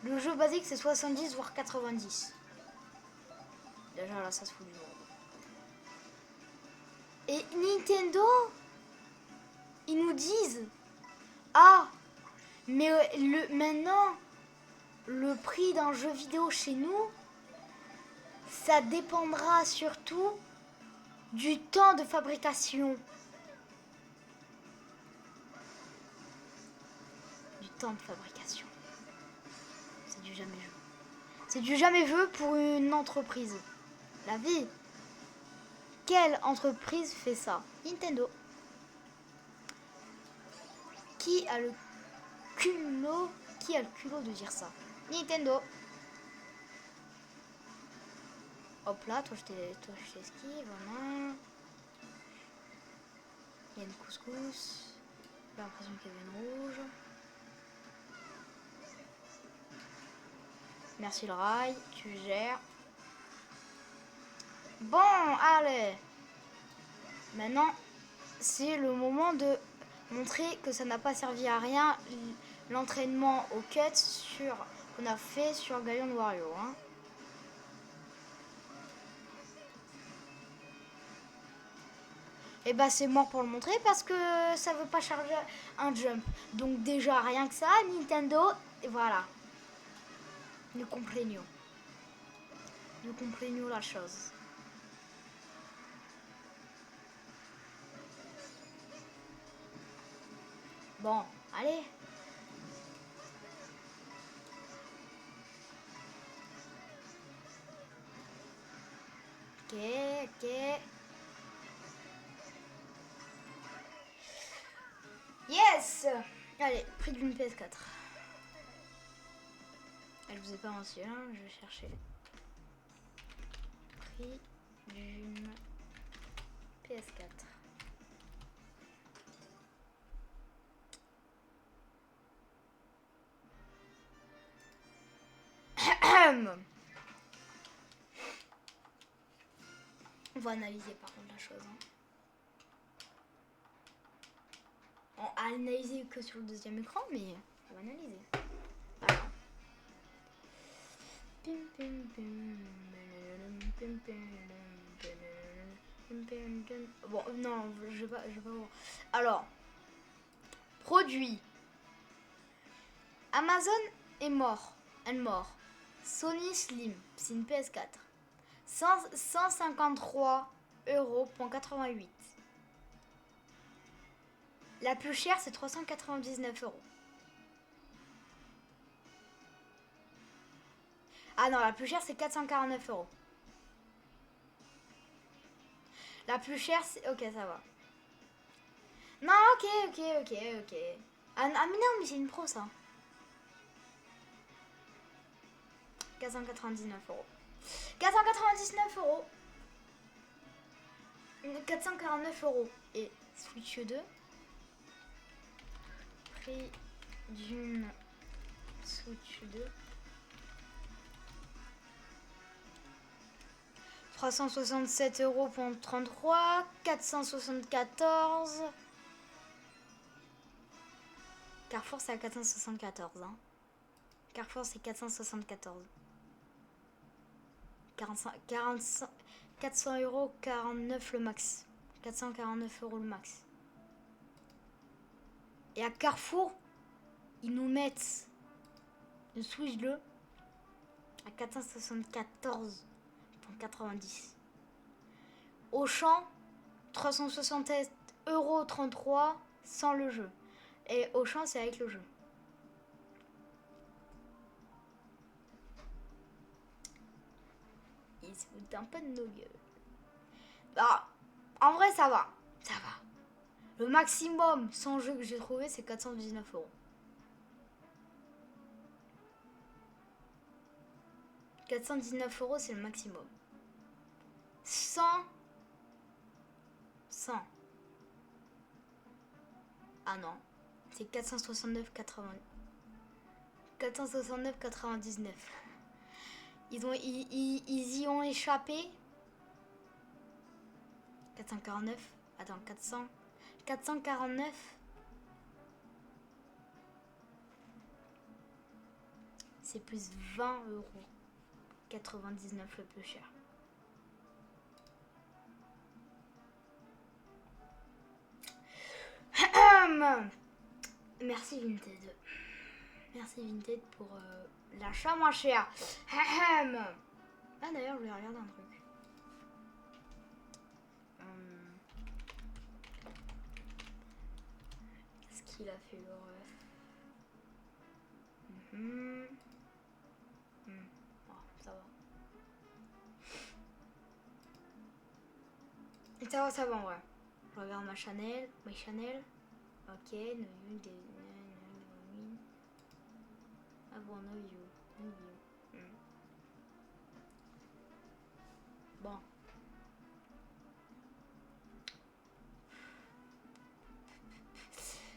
Le jeu basique, c'est 70 voire 90. Déjà là, ça se fout du monde. Et Nintendo, ils nous disent, ah, mais maintenant, le prix d'un jeu vidéo chez nous, ça dépendra surtout du temps de fabrication. Du temps de fabrication. C'est du jamais vu. C'est du jamais vu pour une entreprise. La vie. Quelle entreprise fait ça? Nintendo. Qui a le culot de dire ça? Nintendo. Hop là, toi je t'esquive, voilà. Il y a une couscous. J'ai l'impression qu'il y avait une rouge. Merci le rail, tu gères. Bon, allez. Maintenant, c'est le moment de montrer que ça n'a pas servi à rien l'entraînement au cut qu'on a fait sur Galion Wario. Hein. Et bah c'est mort pour le montrer parce que ça veut pas charger un jump. Donc déjà rien que ça, Nintendo, et voilà. Nous comprenions la chose. Bon, allez. Ok, ok. Yes. Allez, prix d'une PS4. Je vous ai pas menti, hein, je vais chercher. Prix d'une PS4. On va analyser par contre la chose. Hein. On a analysé que sur le deuxième écran, mais on va analyser. Voilà. Bon, non, je vais pas voir. Alors, produit. Amazon est mort. Elle mort. Sony Slim, c'est une PS4. 153 €. La plus chère, c'est 399 €. Ah non, la plus chère, c'est 449 €. La plus chère, c'est... Ok, ça va. Non, ok. Ah mais non, mais c'est une pro, ça. 499 €. 499 €. 449 € et Switch 2. Prix d'une Switch 2. 367 €. 474. Carrefour, c'est à 474. Hein. Carrefour, c'est 474. 400 €, 49 le max. 449 € le max. Et à Carrefour, ils nous mettent le Switch 2 à 474,90 €. Auchan, 367,33 € sans le jeu. Et Auchan, c'est avec le jeu. Ils se foutent un peu de nos gueules. Bah, en vrai, ça va. Ça va. Le maximum sans jeu que j'ai trouvé, c'est 419 €. 419 €, c'est le maximum. 100. Ah non. C'est 469,99. Ils y ont échappé. 449. Attends, 449. C'est plus 20 €. 99 le plus cher. Merci Vinted. Merci Vinted pour l'achat moins cher. Ah d'ailleurs, je vais regarder un truc. Qu'est-ce qu'il a fait le ref? Oh, ça va. Ça va en vrai. Je regarde ma Chanel. Ok, no you did. Ah bon, no you. Bon.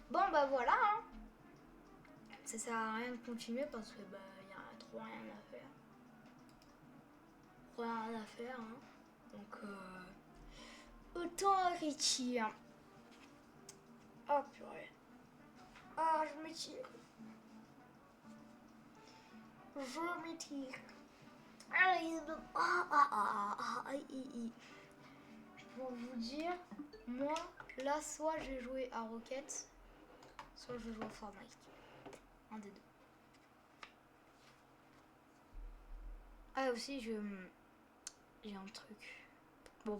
Bon bah voilà. Hein. Ça sert à rien de continuer parce que bah y a trop rien à faire. Hein. Donc autant arrêter. Hein. Oh purée. Ah je m'étire. Pour vous dire, moi là soit j'ai joué à Rocket, soit je joue à Fortnite. Un des deux. Ah aussi j'ai un truc. Bon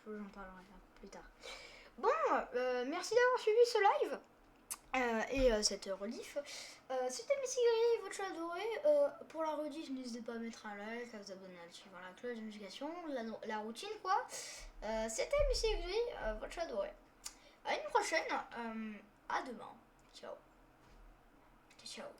j'en parlerai plus tard. Bon, merci d'avoir suivi ce live. Cette rediff. C'était Missy Gris, votre chat adoré. Pour la rediff, n'hésitez pas à mettre un like, à vous abonner, à activer la cloche de notification, la routine quoi. C'était Missy Gris, votre chat adoré. À une prochaine, à demain. Ciao. Ciao.